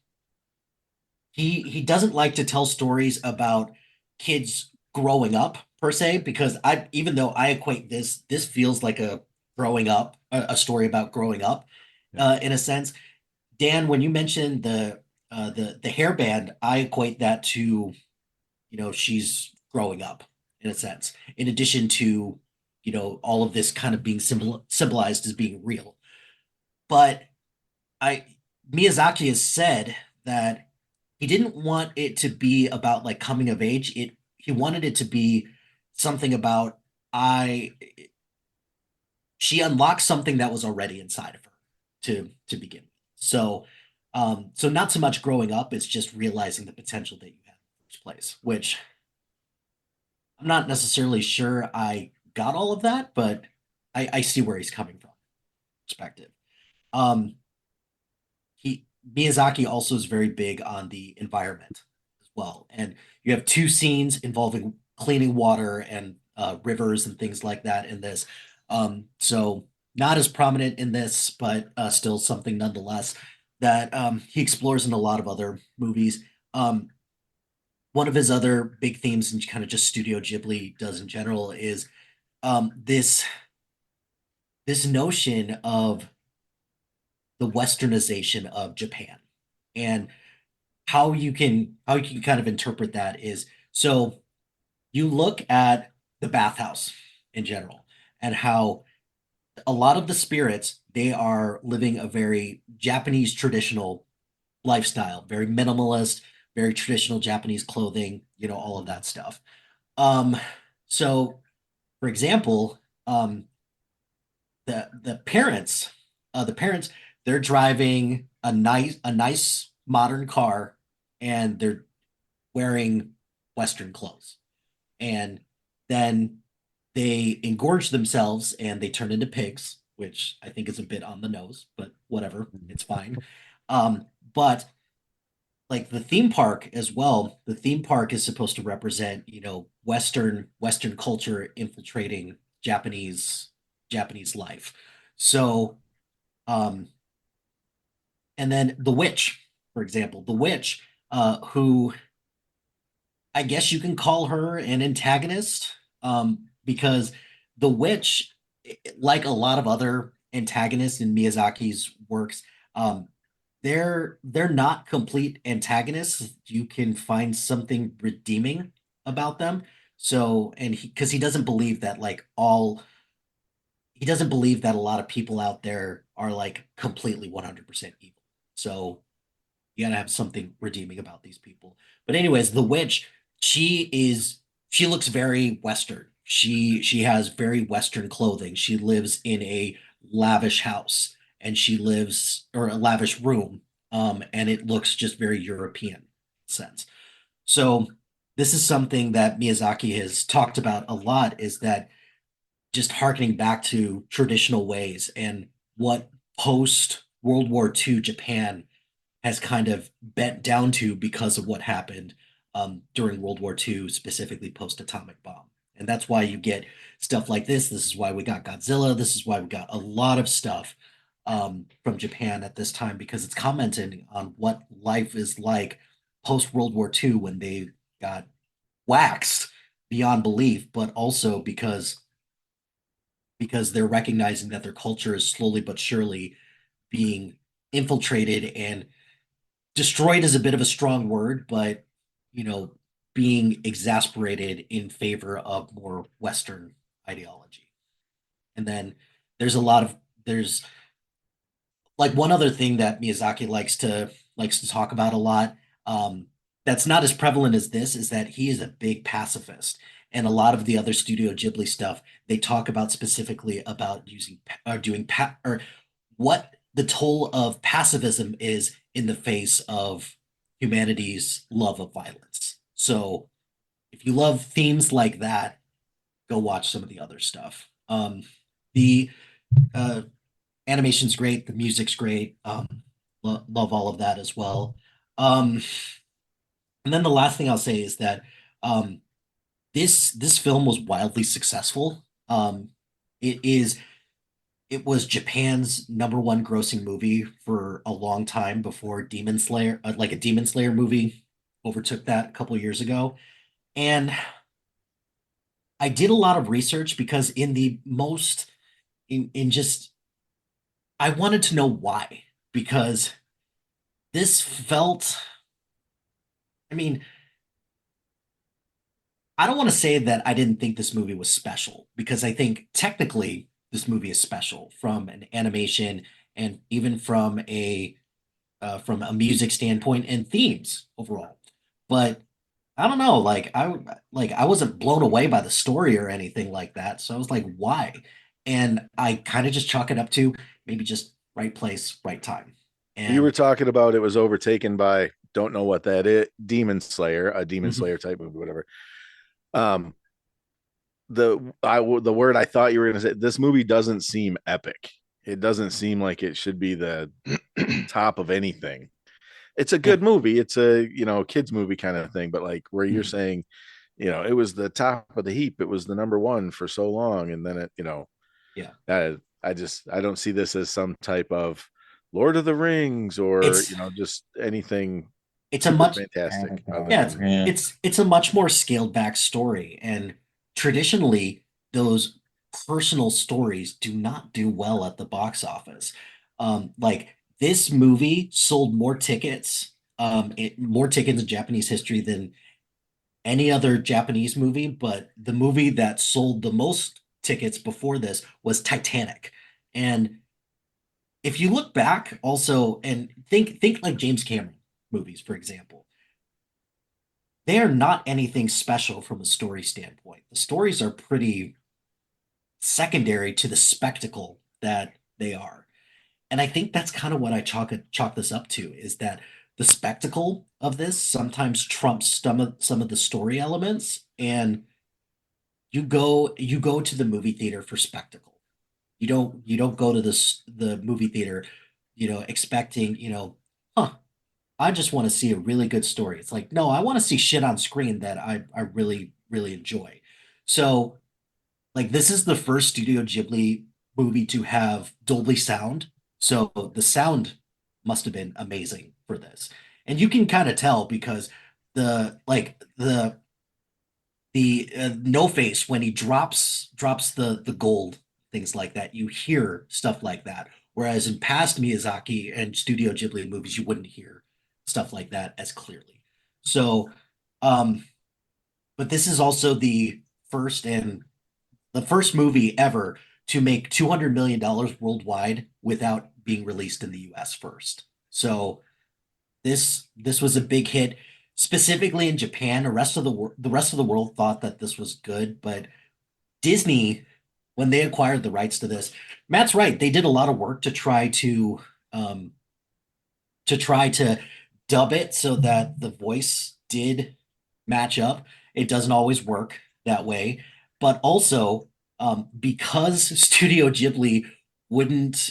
he doesn't like to tell stories about kids growing up per se, because I even though I equate this feels like a growing up, a story about growing up, Yeah. in a sense. Dan, when you mentioned the hairband, I equate that to, she's growing up in a sense, in addition to, all of this kind of being symbolized as being real. But I Miyazaki has said that he didn't want it to be about like coming of age. He wanted it to be something about I she unlocked something that was already inside of her to begin with. So not so much growing up, it's just realizing the potential that you have in the first place, which I'm not necessarily sure I got all of that, but I see where he's coming from perspective. Um, he Miyazaki also is very big on the environment as well. And you have two scenes involving cleaning water and rivers and things like that in this. So not as prominent in this, but still something nonetheless that he explores in a lot of other movies. one of his other big themes and kind of just Studio Ghibli does in general is this notion of the westernization of Japan. And how you can kind of interpret that is, so you look at the bathhouse in general and how a lot of the spirits, they are living a very Japanese traditional lifestyle, very minimalist, very traditional Japanese clothing, all of that stuff. Um, so for example, the parents, they're driving a nice modern car, and they're wearing Western clothes, and then they engorge themselves and they turn into pigs, which I think is a bit on the nose, but whatever, it's fine. But like the theme park as well, the theme park is supposed to represent, Western culture infiltrating Japanese life. So, um, and then the witch, for example, the witch, who I guess you can call her an antagonist, because the witch, like a lot of other antagonists in Miyazaki's works, they're not complete antagonists. You can find something redeeming about them. So, and because he doesn't believe that he doesn't believe that a lot of people out there are like completely 100% evil. So you gotta have something redeeming about these people. But anyways, the witch, she looks very Western. She has very Western clothing. She lives in a lavish house, and she lives or a lavish room. And it looks just very European sense. So this is something that Miyazaki has talked about a lot, is that just harkening back to traditional ways and what post World War II Japan has kind of bent down to because of what happened during World War II, specifically post atomic bomb. And that's why you get stuff like this. This is why we got Godzilla. This is why we got a lot of stuff from Japan at this time, because it's commenting on what life is like post World War II when they got waxed beyond belief, but also because they're recognizing that their culture is slowly but surely being infiltrated and destroyed is a bit of a strong word, but you know, being exasperated in favor of more Western ideology. And then there's a lot of there's like one other thing that Miyazaki likes to talk about a lot. That's not as prevalent as this, is that he is a big pacifist, and a lot of the other Studio Ghibli stuff, they talk about specifically about using or doing or what the toll of pacifism is in the face of humanity's love of violence. So if you love themes like that, go watch some of the other stuff. The uh, animation's great, the music's great. Love all of that as well. Um, and then the last thing I'll say is that um, this film was wildly successful. It is it was Japan's number one grossing movie for a long time before Demon Slayer, like a Demon Slayer movie, overtook that a couple of years ago. And I did a lot of research because in just I wanted to know why, because this felt, I mean, I don't want to say that I didn't think this movie was special, because I think technically this movie is special from an animation and even from a music standpoint and themes overall. But I don't know, like I wasn't blown away by the story or anything like that. So I was like, why? And I kind of just chalk it up to maybe just right place, right time. You were And talking about it was overtaken by don't know what that is, Demon Slayer, a Demon Mhm. Slayer type movie, whatever. Um, the word I thought you were going to say, this movie doesn't seem epic. It doesn't seem like it should be the top of anything. It's a Yeah. good movie. It's a, kids movie kind of thing, but like where you're Mhm. saying, it was the top of the heap. It was the number one for so long. And then Yeah. I don't see this as some type of Lord of the Rings or, It's just anything. it's a super much fantastic. Other yeah, than Yeah. it's a much more scaled back story, and traditionally those personal stories do not do well at the box office. Like this movie sold more tickets in Japanese history than any other Japanese movie, but the movie that sold the most tickets before this was Titanic. And if you look back also and think like James Cameron movies, for example, they are not anything special from a story standpoint. The stories are pretty secondary to the spectacle that they are. And I think that's kind of what I chalk this up to is that the spectacle of this sometimes trumps some of the story elements, and you go to the movie theater for spectacle. You don't go to the movie theater, expecting, huh, I just want to see a really good story. It's like, no, I want to see shit on screen that I really, really enjoy. So, like, this is the first Studio Ghibli movie to have Dolby sound. So the sound must have been amazing for this. And you can kind of tell because the no face when he drops the gold, things like that, you hear stuff like that, whereas in past Miyazaki and Studio Ghibli movies you wouldn't hear stuff like that as clearly. So um but this is also the first movie ever to make $200 million worldwide without being released in the US first. So this was a big hit, specifically in Japan. The rest of the world thought that this was good, but Disney, when they acquired the rights to this, Matt's right. They did a lot of work um, to try to dub it so that the voice did match up. It doesn't always work that way, but also because Studio Ghibli wouldn't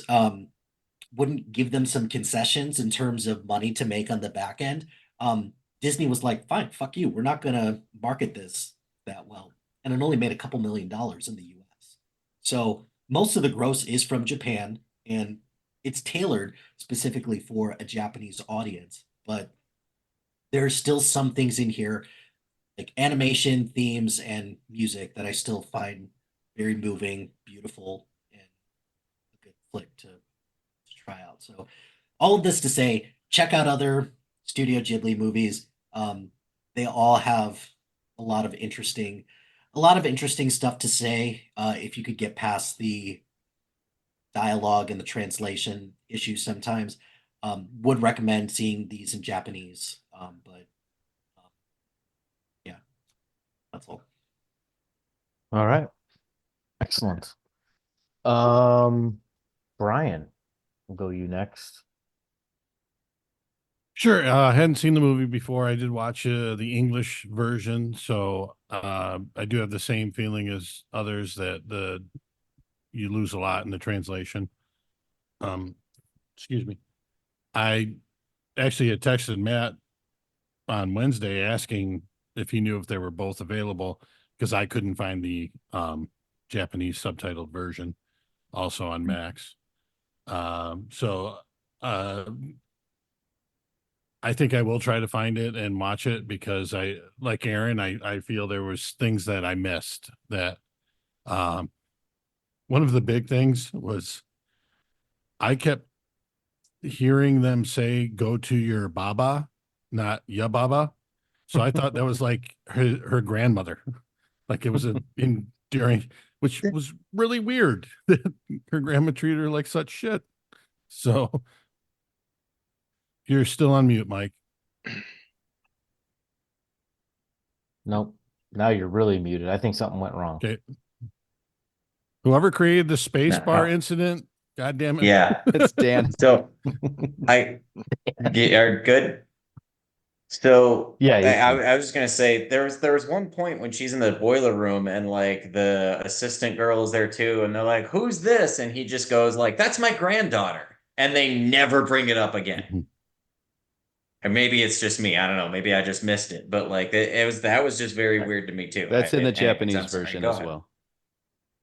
wouldn't give them some concessions in terms of money to make on the back end, Disney was like, fine, fuck you. We're not going to market this that well. And it only made a couple $1 million in the US. So most of the gross is from Japan, and it's tailored specifically for a Japanese audience. But there are still some things in here, like animation, themes, and music, that I still find very moving, beautiful, and a good flick to try out. So all of this to say, check out other Studio Ghibli movies. They all have a lot of interesting, stuff to say. If you could get past the dialogue and the translation issues, sometimes would recommend seeing these in Japanese. But yeah, that's all. All right. Excellent. Brian, we'll go you next. Sure. I hadn't seen the movie before. I did watch the English version, so I do have the same feeling as others that you lose a lot in the translation. Um, excuse me. I actually had texted Matt on Wednesday asking if he knew if they were both available because I couldn't find the Japanese subtitled version also on Max. So I think I will try to find it and watch it because like Aaron, I feel there was things that I missed that one of the big things was I kept hearing them say, go to your baba, not ya baba. So I thought that was like her grandmother. Like it was enduring, which was really weird that her grandma treated her like such shit. So you're still on mute, Mike. Nope. Now you're really muted. I think something went wrong. Okay. Whoever created the space No, bar incident, God damn it. Yeah. It's Dan. So are good. So Yeah, you can. I was just gonna say there was one point when she's in the boiler room and like the assistant girl is there too, and they're like, "Who's this?" And he just goes like, "That's my granddaughter," and they never bring it up again. And maybe it's just me. I don't know. Maybe I just missed it, but like that was just very weird to me too. That's in the Anyways, Japanese I'm sorry. version Go as ahead. well.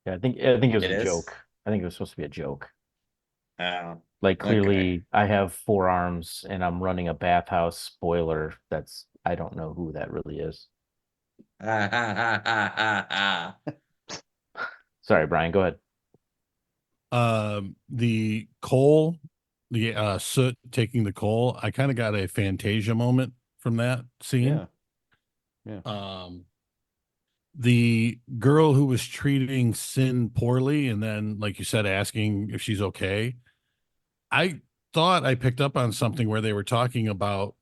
Yeah, I think it was It a is? joke. I think it was supposed to be a joke. Like Okay. clearly I have 4 arms and I'm running a bathhouse. Spoiler, I don't know who that really is. Sorry, Brian, go ahead. The coal, the soot taking the coal, I kind of got a Fantasia moment from that scene. Yeah. The girl who was treating Sin poorly and then, like you said, asking if she's okay. I thought I picked up on something where they were talking about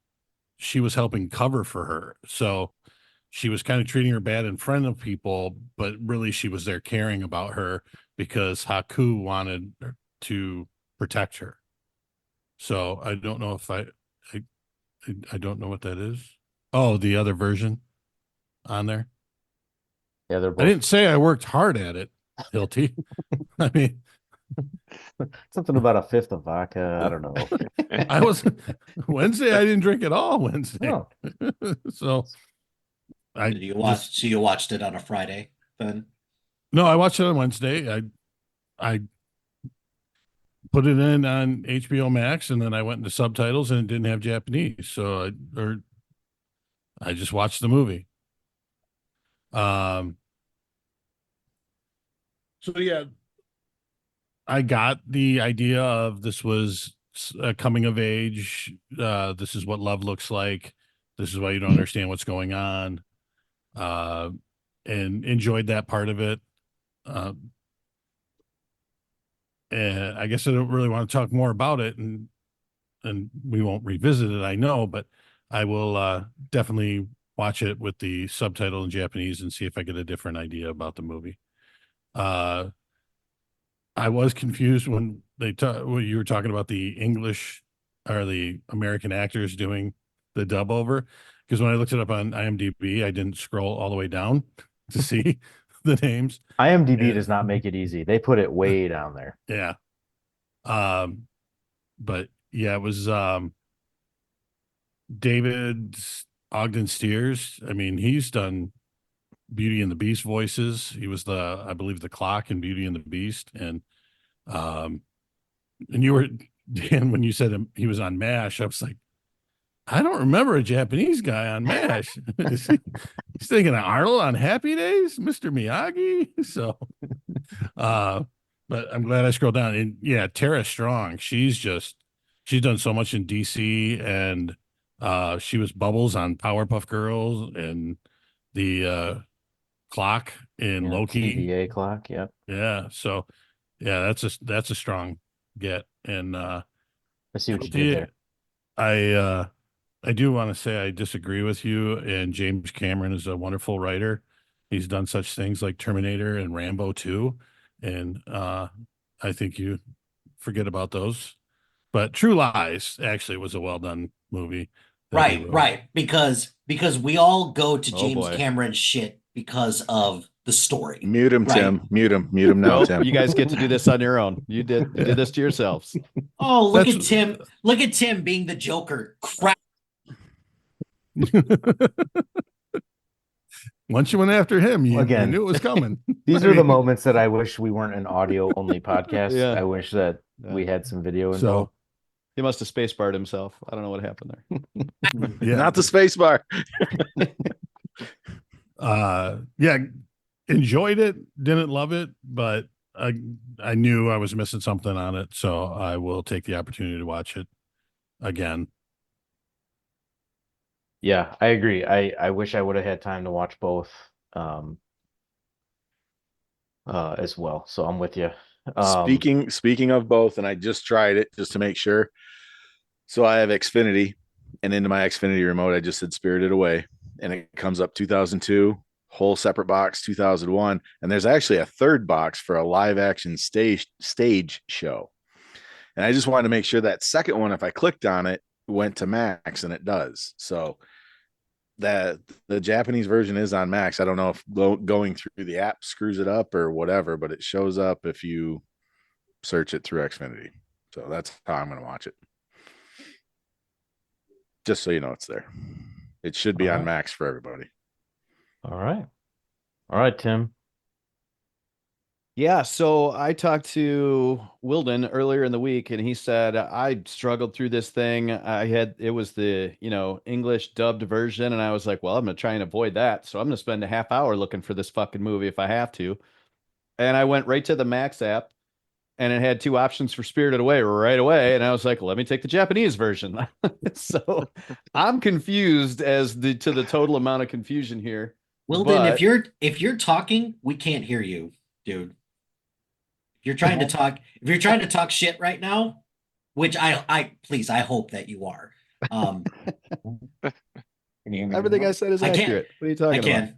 she was helping cover for her. So she was kind of treating her bad in front of people, but really she was there caring about her because Haku wanted to protect her. So I don't know if I, I don't know what that is. Oh, the other version on there. Yeah, they're I both didn't say I worked hard at it, Hilty. I mean, something about a fifth of vodka. I don't know. I was Wednesday. I didn't drink at all Wednesday. Oh, So I Did you watch? So you watched it on a Friday then? no, I watched it on Wednesday. I put it in on HBO Max and then I went into subtitles and it didn't have Japanese. So I just watched the movie. So yeah, I got the idea of this was a coming of age. This is what love looks like. This is why you don't understand what's going on. And enjoyed that part of it. And I guess I don't really want to talk more about it, and we won't revisit it, I know, but I will definitely watch it with the subtitle in Japanese and see if I get a different idea about the movie. I was confused when when you were talking about the English or the American actors doing the dub over, because when I looked it up on IMDb, I didn't scroll all the way down to see the names. IMDb does not make it easy. They put it way down there. Yeah. But yeah, it was David Ogden Stiers. I mean, he's done Beauty and the Beast voices. He was I believe, the clock in Beauty and the Beast. Um, and you were, Dan, when you said he was on MASH, I was like, I don't remember a Japanese guy on MASH. He's thinking of Arnold on Happy Days, Mr. Miyagi. So, but I'm glad I scrolled down. And yeah, Tara Strong, she's done so much in DC, and she was Bubbles on Powerpuff Girls and the clock in Yeah, Loki. TVA clock. Yep. Yeah. So yeah, that's a strong get. And I see what you did there. I do want to say I disagree with you, and James Cameron is a wonderful writer. He's done such things like Terminator and Rambo 2, and I think you forget about those. But True Lies actually was a well done movie. Right. Because we all go to Oh, James boy. Cameron's shit because of the story. Mute him, Right. Tim. Mute him now, Nope, Tim. you guys get to do this on your own. You did this to yourselves. Oh, look That's- at Tim! Look at Tim being the Joker. Crap. Once you went after him, you Again. knew it was coming. These I are the mean, moments that I wish we weren't an audio only podcast. Yeah. I wish that Yeah. we had some video So- involved. He must have space barred himself. I don't know what happened there. Yeah. Not the space bar. Yeah, enjoyed it, didn't love it, but I knew I was missing something on it, so I will take the opportunity to watch it again. Yeah, I agree. I wish I would have had time to watch both as well. So I'm with you. Speaking of both, and I just tried it just to make sure. So I have Xfinity, and into my Xfinity remote, I just said Spirited Away, and it comes up 2002, whole separate box 2001, and there's actually a third box for a live action stage show. And I just wanted to make sure that second one, if I clicked on it, went to Max, and it does. So that the Japanese version is on Max. I don't know if going through the app screws it up or whatever, but it shows up if you search it through Xfinity. So that's how I'm going to watch it. Just so you know it's there. It should be on Max for everybody. All right. All right, Tim. Yeah, so I talked to Wilden earlier in the week, and he said I struggled through this thing. It was the, English dubbed version, and I was like, well, I'm gonna try and avoid that. So I'm gonna spend a half hour looking for this fucking movie if I have to. And I went right to the Max app, and it had two options for Spirited Away right away. And I was like, let me take the Japanese version. So I'm confused to the total amount of confusion here. Wilden, But if you're talking, we can't hear you, dude. If you're trying to talk shit right now, which I hope that you are. Um, Can you hear me everything now? I said is I can't. accurate. What are you I talking about?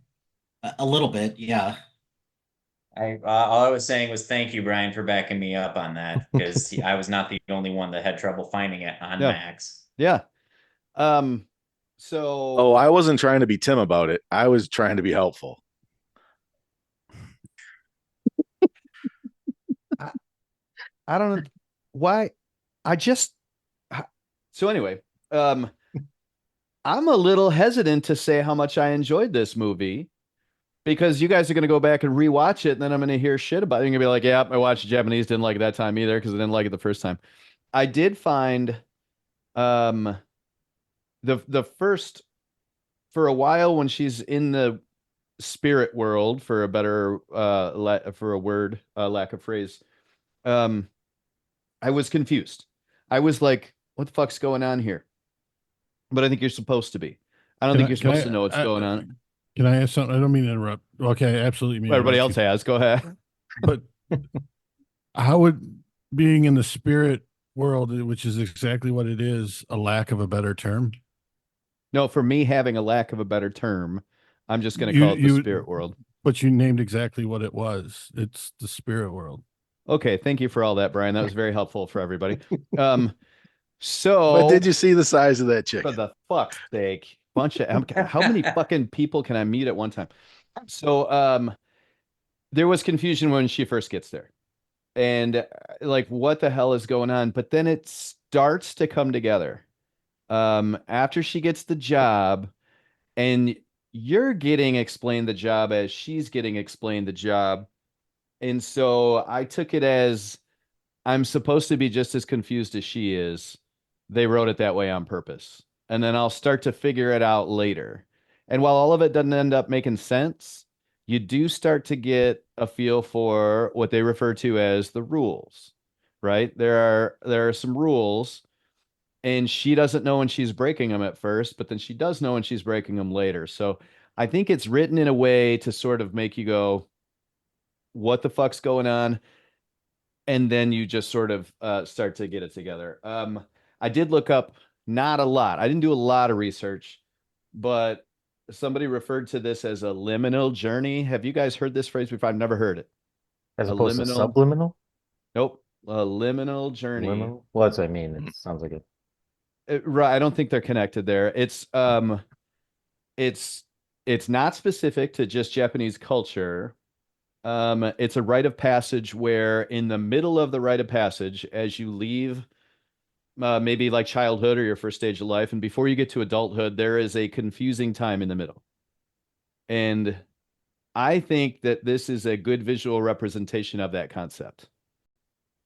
can a little bit, yeah. All I was saying was thank you, Brian, for backing me up on that because I was not the only one that had trouble finding it on No. Max. Yeah. Oh, So I wasn't trying to be Tim about it. I was trying to be helpful. I, I don't know why. I just so anyway, I'm a little hesitant to say how much I enjoyed this movie because you guys are going to go back and rewatch it, and then I'm going to hear shit about it. You're going to be like, "Yeah, I watched Japanese, didn't like it that time either because I didn't like it the first time." I did find um the first for a while when she's in the spirit world, for a better for a word lack of phrase, um I was confused. I was like, what the fuck's going on here? But I think you're supposed to be. I don't think you're Can supposed to know what's I, going on. can I ask something? I don't mean to interrupt. Okay, I absolutely mean to Everybody interrupt else you. has. Go ahead. But how would being in the spirit world, which is exactly what it is, a lack of a better term? No, for me having a lack of a better term, I'm just going to You call it the you spirit world. but you named exactly what it was. It's the spirit world. Okay, thank you for all that, Brian. That was very helpful for everybody. But So did you see the size of that for chicken? the fuck's sake, how many fucking people can I meet at one time? So there was confusion when she first gets there. And like what the hell is going on? But then it starts to come together. After she gets the job, and you're getting explained the job as she's getting explained the job. And so I took it as I'm supposed to be just as confused as she is. They wrote it that way on purpose. And then I'll start to figure it out later. And while all of it doesn't end up making sense, you do start to get a feel for what they refer to as the rules, right? There are some rules, and she doesn't know when she's breaking them at first, but then she does know when she's breaking them later. So I think it's written in a way to sort of make you go, what the fuck's going on? And then you just sort of start to get it together. I did look up, not a lot. I didn't do a lot of research, but somebody referred to this as a liminal journey. Have you guys heard this phrase before? I've never heard it. As A opposed to liminal, subliminal? nope, a liminal journey. Liminal? Well, that's what I mean. It sounds like it. Right, I don't think they're connected there. It's it's not specific to just Japanese culture. It's a rite of passage where in the middle of the rite of passage, as you leave maybe like childhood or your first stage of life, and before you get to adulthood, there is a confusing time in the middle. And I think that this is a good visual representation of that concept.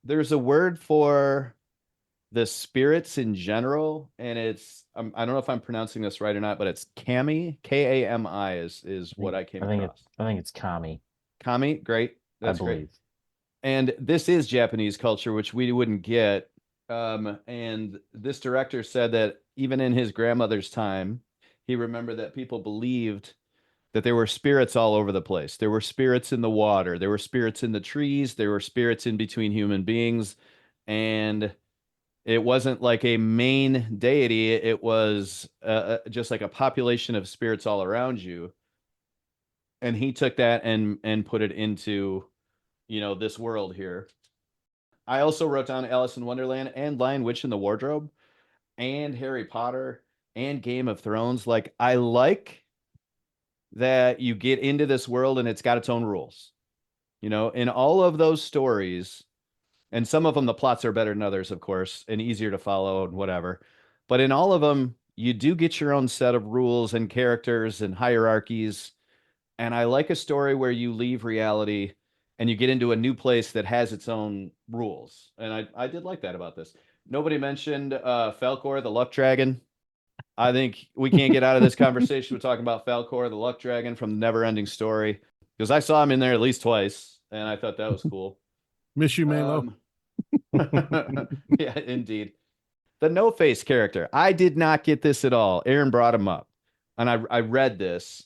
There's a word for the spirits in general, and I don't know if I'm pronouncing this right or not, but it's kami, Kami is what I came across. I think it's kami, Kami, great. I That's great. believe. And this is Japanese culture, which we wouldn't get. And this director said that even in his grandmother's time, he remembered that people believed that there were spirits all over the place. There were spirits in the water, there were spirits in the trees, there were spirits in between human beings. And it wasn't like a main deity, it was just like a population of spirits all around you. And he took that and put it into, this world here. I also wrote down Alice in Wonderland and Lion Witch in the Wardrobe and Harry Potter and Game of Thrones. Like, I like that you get into this world and it's got its own rules. In all of those stories, and some of them, the plots are better than others, of course, and easier to follow and whatever. But in all of them, you do get your own set of rules and characters and hierarchies. And I like a story where you leave reality and you get into a new place that has its own rules. And I did like that about this. Nobody mentioned Falkor, the luck dragon. I think we can't get out of this conversation with talking about Falkor, the luck dragon from the Never Ending Story, because I saw him in there at least twice, and I thought that was cool. Miss you, Malo. Yeah, indeed. The No Face character. I did not get this at all. Aaron brought him up, and I read this,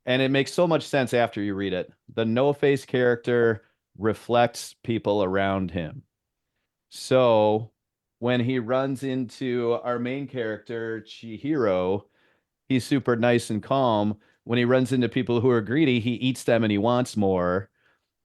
and it makes so much sense after you read it. The No Face character reflects people around him. So when he runs into our main character, Chihiro, he's super nice and calm. When he runs into people who are greedy, he eats them and he wants more.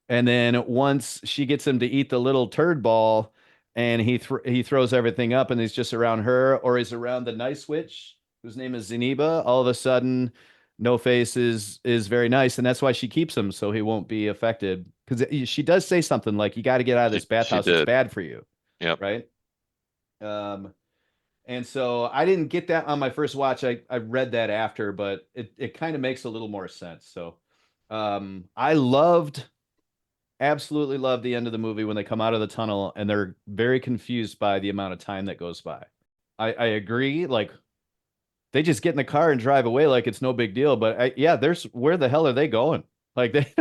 And then once she gets him to eat the little turd ball, and he throws everything up, and he's just around her, or he's around the nice witch whose name is Zeniba. All of a sudden, No Face is very nice, and that's why she keeps him so he won't be affected. Because she does say something like, "You got to get out of this bathhouse. It's did. bad for you." Yep. Right. And so I didn't get that on my first watch. I read that after, but it kind of makes a little more sense. So I absolutely loved the end of the movie when they come out of the tunnel and they're very confused by the amount of time that goes by. I agree. Like, they just get in the car and drive away like it's no big deal. But where the hell are they going? Like, they,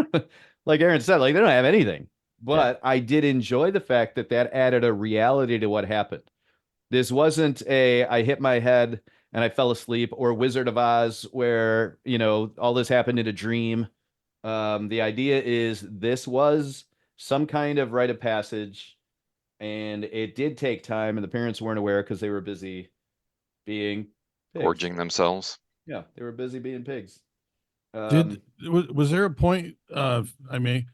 like Aaron said, like, they don't have anything. But I did enjoy the fact that added a reality to what happened. This wasn't I hit my head and I fell asleep, or Wizard of Oz, where, all this happened in a dream. The idea is this was some kind of rite of passage, and it did take time, and the parents weren't aware because they were busy being pigs. Gorging themselves. Yeah, they were busy being pigs. Was there a point I may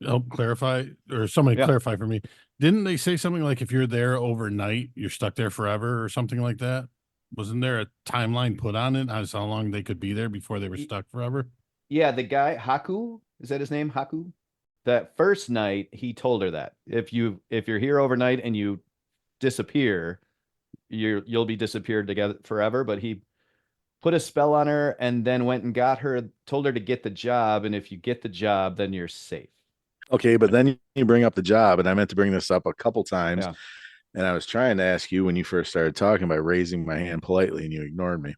help clarify, or somebody clarify for me? Didn't they say something like, if you're there overnight, you're stuck there forever, or something like that? Wasn't there a timeline put on it as how long they could be there before they were stuck forever? Yeah, the guy Haku, is that his name? Haku? That first night he told her that if you're here overnight and you disappear, you'll be disappeared together forever. But he put a spell on her and then went and told her to get the job, and if you get the job, then you're safe. Okay, but then you bring up the job, and I meant to bring this up a couple times, and I was trying to ask you when you first started talking by raising my hand politely, and you ignored me.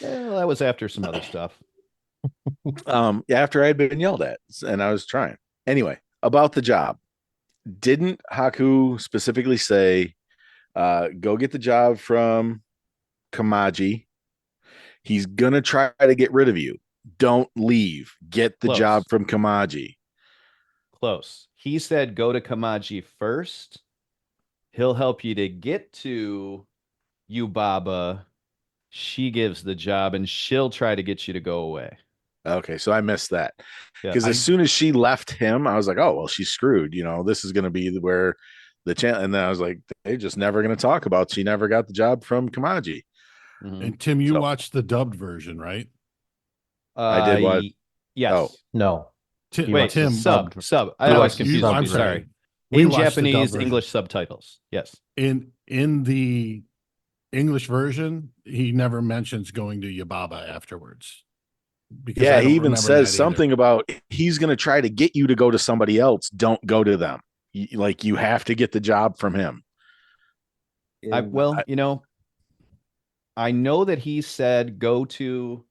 Well, that was after some other stuff. After I'd been yelled at, and I was trying. Anyway, about the job, didn't Haku specifically say, go get the job from Kamaji? He's gonna try to get rid of you. Don't leave. Get the job from Kamaji. Close. He said, go to Kamaji first. He'll help you to get to Yubaba. She gives the job, and she'll try to get you to go away. Okay, so I missed that. Because as soon as she left him, I was like, oh, well, she's screwed. This is going to be where the channel. And then I was like, they're just never going to talk about she never got the job from Kamaji. Mm-hmm. And Tim, you watched the dubbed version, right? I did watch. Yes. Oh, no. Wait, Tim, sub. I was confused. I'm sorry. In Japanese, English subtitles. Yes. In the English version, he never mentions going to Yubaba afterwards. Because he even says something about he's going to try to get you to go to somebody else. Don't go to them. You have to get the job from him. I know that he said go to.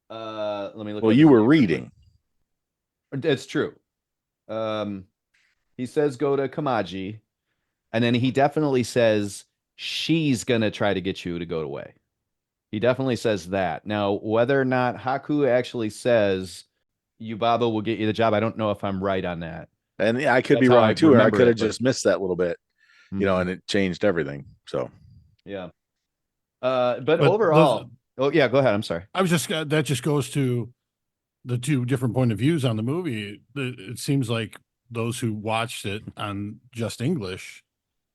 Let me look. Well, you were reading. It's true. He says go to Kamaji, and then he definitely says she's gonna try to get you to go away. He definitely says that. Now, whether or not Haku actually says Yubaba will get you the job, I don't know if I'm right on that. And I could be wrong too, or I could have just missed that little bit, and it changed everything. So, yeah. But overall, go ahead. I'm sorry. I was just that just goes to the two different point of views on the movie. It seems like those who watched it on just English,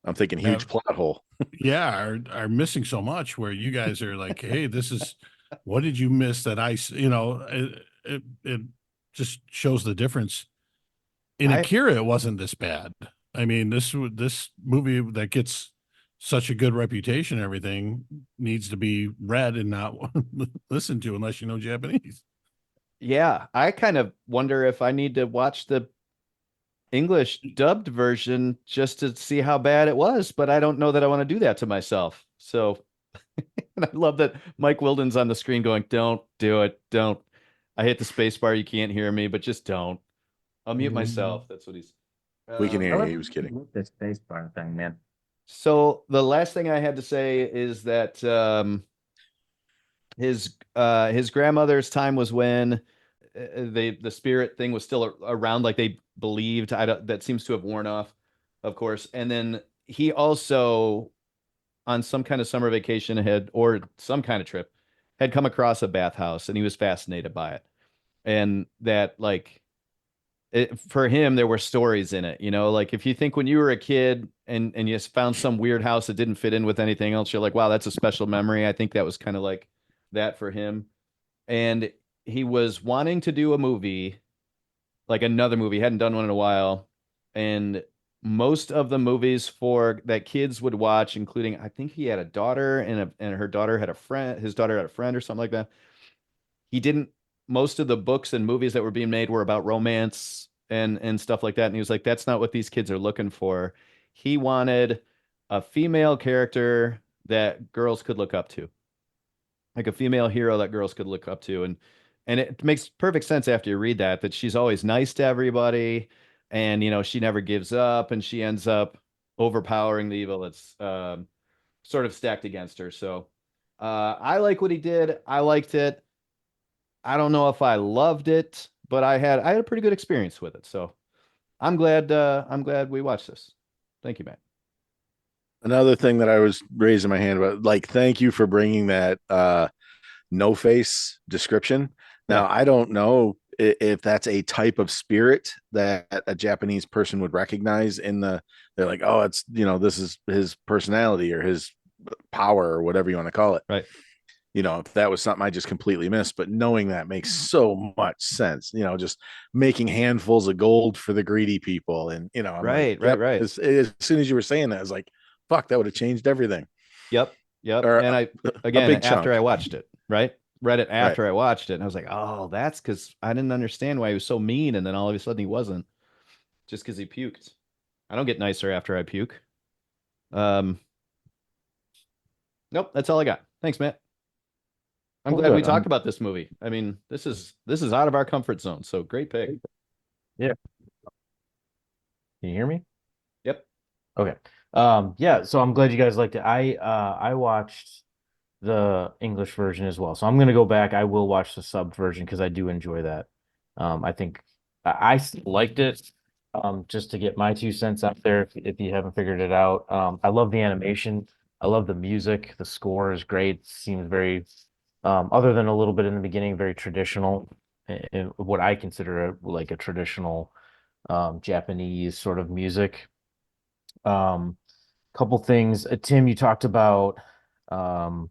I'm thinking huge plot hole. are missing so much. Where you guys are like, hey, this is what did you miss that it just shows the difference. In Akira, it wasn't this bad. I mean, this movie that gets such a good reputation and everything needs to be read and not listened to unless you know Japanese. Yeah, I kind of wonder if I need to watch the English dubbed version just to see how bad it was, but I don't know that I want to do that to myself. So, and I love that Mike Wilden's on the screen going, "Don't do it, don't." I hit the space bar. You can't hear me, but just don't. I'll mute myself. That's what he's. We can Um, hear you. He was kidding. This space bar thing, man. so the last thing I had to say is that his grandmother's time was when the spirit thing was still around, like they believed. I don't, that seems to have worn off, of course. And then he also, on some kind of summer vacation had, or some kind of trip, had come across a bathhouse and he was fascinated by it. And that, like, for him, there were stories in it, like if you think when you were a kid and you found some weird house that didn't fit in with anything else, you're like, wow, that's a special memory. I think that was kind of like that for him. And he was wanting to do a movie, like another movie, hadn't done one in a while. And most of the movies for that kids would watch, including, I think he had a daughter and her daughter had a friend, his daughter had a friend or something like that. He didn't, most of the books and movies that were being made were about romance and stuff like that. And he was like, that's not what these kids are looking for. He wanted a female character that girls could look up to, like a female hero that girls could look up to. And it makes perfect sense after you read that she's always nice to everybody, and she never gives up, and she ends up overpowering the evil that's sort of stacked against her. So I like what he did. I liked it. I don't know if I loved it, but I had a pretty good experience with it. So I'm glad we watched this. Thank you, Matt. Another thing that I was raising my hand about, like, thank you for bringing that no face description. Now, Yeah. I don't know if that's a type of spirit that a Japanese person would recognize they're like, oh, it's, this is his personality or his power or whatever you want to call it. Right. If that was something I just completely missed, but knowing that makes so much sense, just making handfuls of gold for the greedy people. And, I'm Right, like, yep. right. As soon as you were saying that, I was like, fuck, that would have changed everything. Yep. Or And I, a again, big after chunk. I watched it, right? Read it Right. after I watched it. And I was like, oh, that's because I didn't understand why he was so mean. And then all of a sudden he wasn't, just because he puked. I don't get nicer after I puke. Nope, that's all I got. Thanks, Matt. I'm Well, glad we good. talked about this movie. I mean, this is out of our comfort zone. So great pick. Yeah. Can you hear me? Yep. Okay. Yeah, so I'm glad you guys liked it. I watched the English version as well. So I'm gonna go back. I will watch the sub version because I do enjoy that. I think I liked it. Just to get my 2 cents out there if you haven't figured it out. I love the animation. I love the music. The score is great. Seems very other than a little bit in the beginning, very traditional in what I consider like a traditional Japanese sort of music. Couple things. Tim, you talked about um,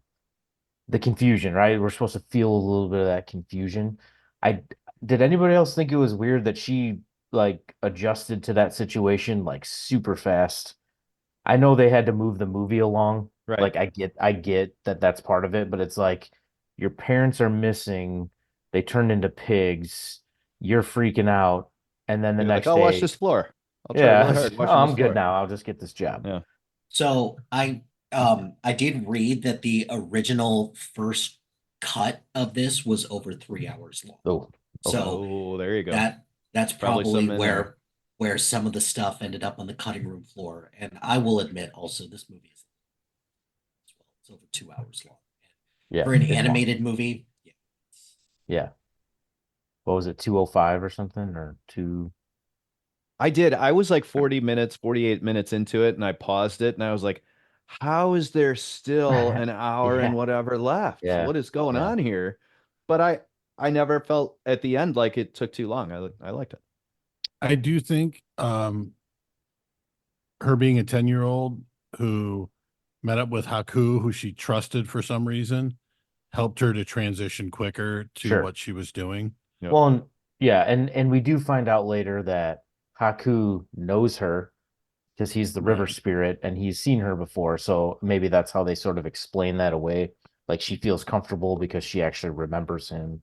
the confusion, right? We're supposed to feel a little bit of that confusion. I did anybody else think it was weird that she like adjusted to that situation like super fast? I know they had to move the movie along. Right. Like I get that that's part of it, but it's like your parents are missing. They turned into pigs. You're freaking out, and then the You're like, next I'll wash day, this floor. I'll try yeah, really hard oh, washing this I'm good floor. now. I'll just get this job. Yeah. So I did read that the original first cut of this was over 3 hours long. Oh, So Oh, there you go. that's Probably probably some in there. where some of the stuff ended up on the cutting room floor. And I will admit also this movie is as well. It's over 2 hours long. yeah. For an it's long. animated movie, yeah. Yeah. What was it, 205 or something, or two? I did. I was like 40 minutes, 48 minutes into it, and I paused it and I was like, how is there still an hour and Yeah. whatever left? Yeah. What is going Yeah. on here? But I never felt at the end like it took too long. I liked it. I do think her being a 10-year-old who met up with Haku, who she trusted for some reason, helped her to transition quicker to Sure. what she was doing. Yep. Well, yeah, and we do find out later that Haku knows her because he's the river Right. spirit and he's seen her before. So maybe that's how they sort of explain that away. Like she feels comfortable because she actually remembers him,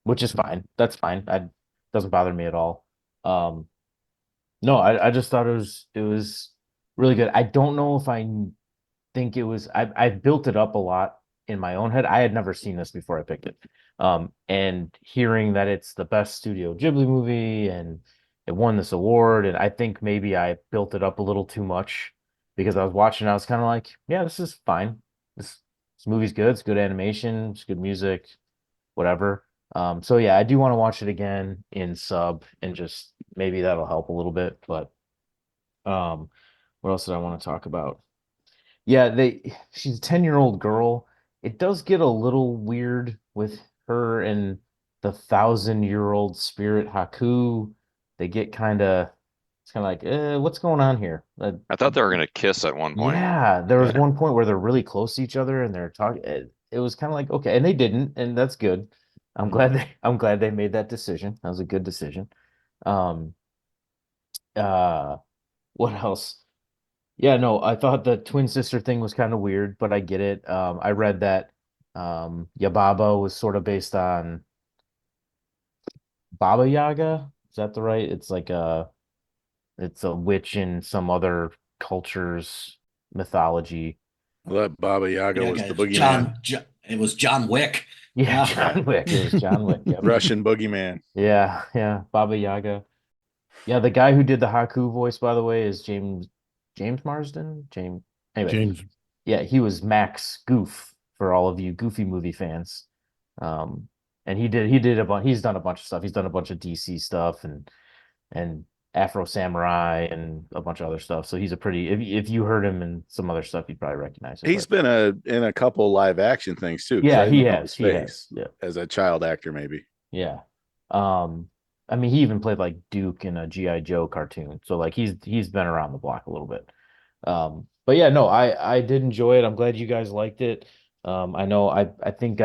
which is fine. That's fine. I doesn't bother me at all. No, I just thought it was really good. I don't know if think it was I built it up a lot in my own head. I had never seen this before I picked it. And hearing that it's the best Studio Ghibli movie and it won this award, and I think maybe I built it up a little too much because I was watching, I was kind of like, yeah, this is fine. This movie's good, it's good animation, it's good music, whatever. So yeah, I do want to watch it again in sub and just maybe that'll help a little bit. But what else did I want to talk about? Yeah, she's a 10-year-old girl. It does get a little weird with her and the 1,000-year-old spirit Haku. They get it's kind of like, what's going on here? I thought they were gonna kiss at one point. Yeah, there was Yeah. one point where they're really close to each other and they're talking. It was kind of like, okay, and they didn't, and that's good. I'm glad they made that decision. That was a good decision. Um, uh, what else? Yeah, no, I thought the twin sister thing was kind of weird, but I get it. I read that Yababa was sort of based on Baba Yaga. Is that the right? It's a witch in some other culture's mythology. I thought Baba Yaga Yeah, was the guys. boogeyman, It was John Wick. Yeah, Yeah. John Wick. It was John Wick. Yep. Russian boogeyman. Yeah, yeah, Baba Yaga. Yeah, the guy who did the Haku voice, by the way, is James Marsden. James. Anyway, James. yeah, he was Max Goof for all of you Goofy movie fans. Um, and he did he's done a bunch of stuff. He's done a bunch of DC stuff and Afro Samurai and a bunch of other stuff. So he's a pretty if you heard him in some other stuff, you'd probably recognize him. He's been in a couple live action things too. Yeah, I he didn't know has. his He has. face Yeah. as a child actor, maybe. Yeah. I mean, he even played like Duke in a G.I. Joe cartoon. So like he's been around the block a little bit. But yeah, no, I did enjoy it. I'm glad you guys liked it. I know I think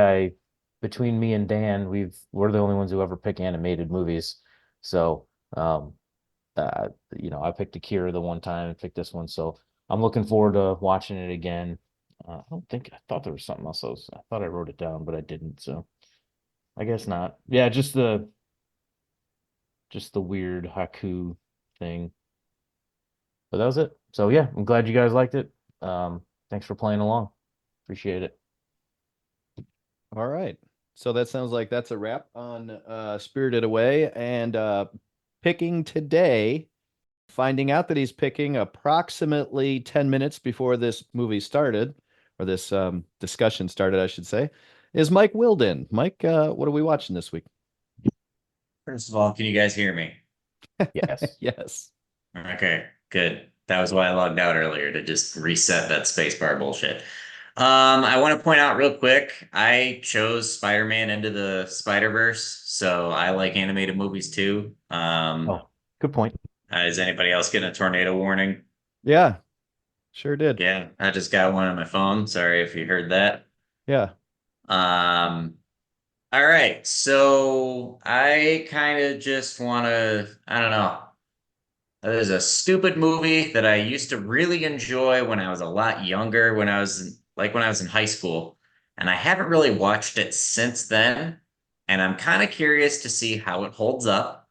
between me and Dan, we're the only ones who ever pick animated movies. So I picked Akira the one time and picked this one. So I'm looking forward to watching it again. I thought there was something else. I thought I wrote it down, but I didn't. So I guess not. Yeah, just the weird Haku thing. But that was it. So yeah, I'm glad you guys liked it. Thanks for playing along. Appreciate it. All right. So that sounds like that's a wrap on Spirited Away. And picking today, finding out that he's picking approximately 10 minutes before this movie started, or this discussion started, I should say, is Mike Wilden. Mike, what are we watching this week? First of all, can you guys hear me? Yes. Yes. Okay, good. That was why I logged out earlier, to just reset that spacebar bullshit. I want to point out real quick, I chose Spider-Man Into the Spider-Verse, so I like animated movies too. Oh, good point. Is anybody else getting a tornado warning? Yeah, sure did. Yeah, I just got one on my phone. Sorry if you heard that. Yeah. All right, so I kind of just want to, I don't know. There's a stupid movie that I used to really enjoy when I was a lot younger, when I was when I was in high school, and I haven't really watched it since then, and I'm kind of curious to see how it holds up.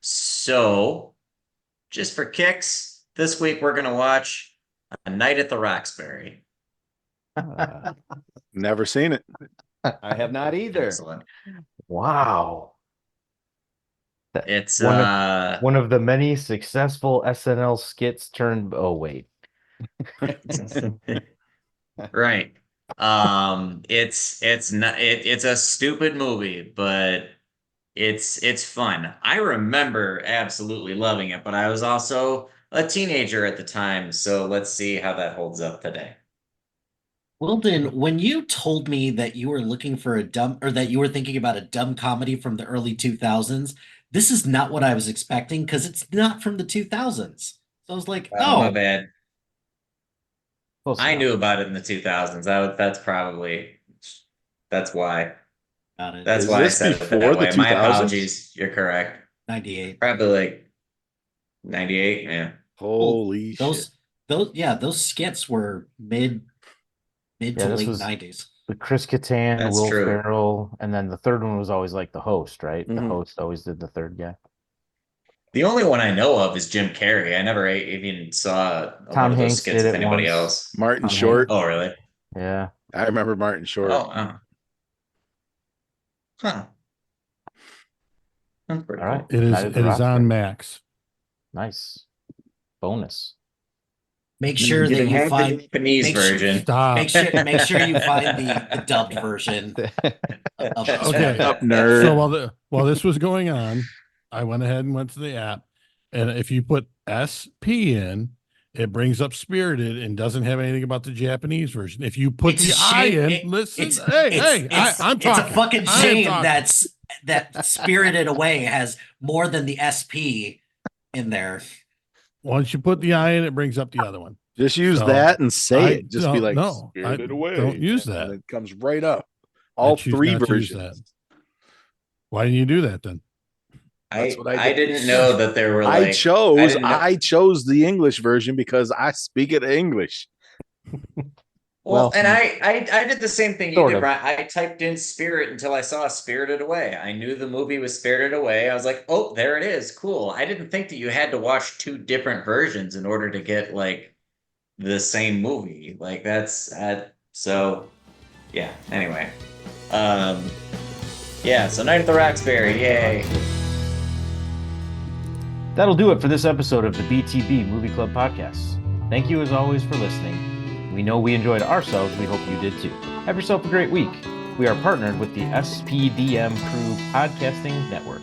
So, just for kicks, this week we're gonna watch A Night at the Roxbury. Never seen it. I have not either. Excellent. Wow. It's one of the many successful SNL skits turned. Oh wait. right. It's not it's a stupid movie, but it's fun. I remember absolutely loving it, but I was also a teenager at the time, so let's see how that holds up today. Wilden, when you told me that you were looking for that you were thinking about a dumb comedy from the early 2000s, this is not what I was expecting because it's not from the 2000s. So I was like, Oh, my oh, bad. Close I enough. knew about it in the 2000s. That's why. got it. That's Is why I this said it before that the way. My 2000s? apologies. You're correct. 98. Probably like 98. Yeah. Holy Those shit. those skits were mid Yeah, to this late was 90s. with Chris Kattan, That's Will true. Ferrell, and then the third one was always like the host, right? The Mhm. host always did the third guy. The only one I know of is Jim Carrey. I never even saw Tom one of those Hanks skits did with it anybody once. else. Martin Tom Short. Oh, really? Yeah. I remember Martin Short. Oh. Huh. That's pretty All right. cool. It is Night of the it is on Roxbury. Max. Nice. Bonus. Make sure that you find Japanese make sure- version. Stop. make sure you find the dubbed version of this Okay. Up, nerd. So while this was going on, I went ahead and went to the app, and if you put SP in, it brings up Spirited and doesn't have anything about the Japanese version. If you put It's the a I shame- in, it- listen, it's- hey, I'm It's a talking. fucking I am shame talking. that Spirited Away has more than the SP in there. Once you put the I in, it brings up the other one. Just use So, that and say I it. Just be don't like, know. Spirited Away. Don't use And that. it comes right up. I All choose three not to use versions. Why didn't you do that then? That's what I I did. didn't know that there were I like chose didn't know- I chose the English version because I speak it English. Well, Well, and I did the same thing you sort did, of. Brian. I typed in Spirit until I saw Spirited Away. I knew the movie was Spirited Away. I was like, oh, there it is. Cool. I didn't think that you had to watch two different versions in order to get like the same movie. Like that's so yeah. Anyway. Yeah, so Night at the Roxbury, yay. That'll do it for this episode of the BTB Movie Club podcast. Thank you as always for listening. We know we enjoyed ourselves. We hope you did too. Have yourself a great week. We are partnered with the SPDM Crew Podcasting Network.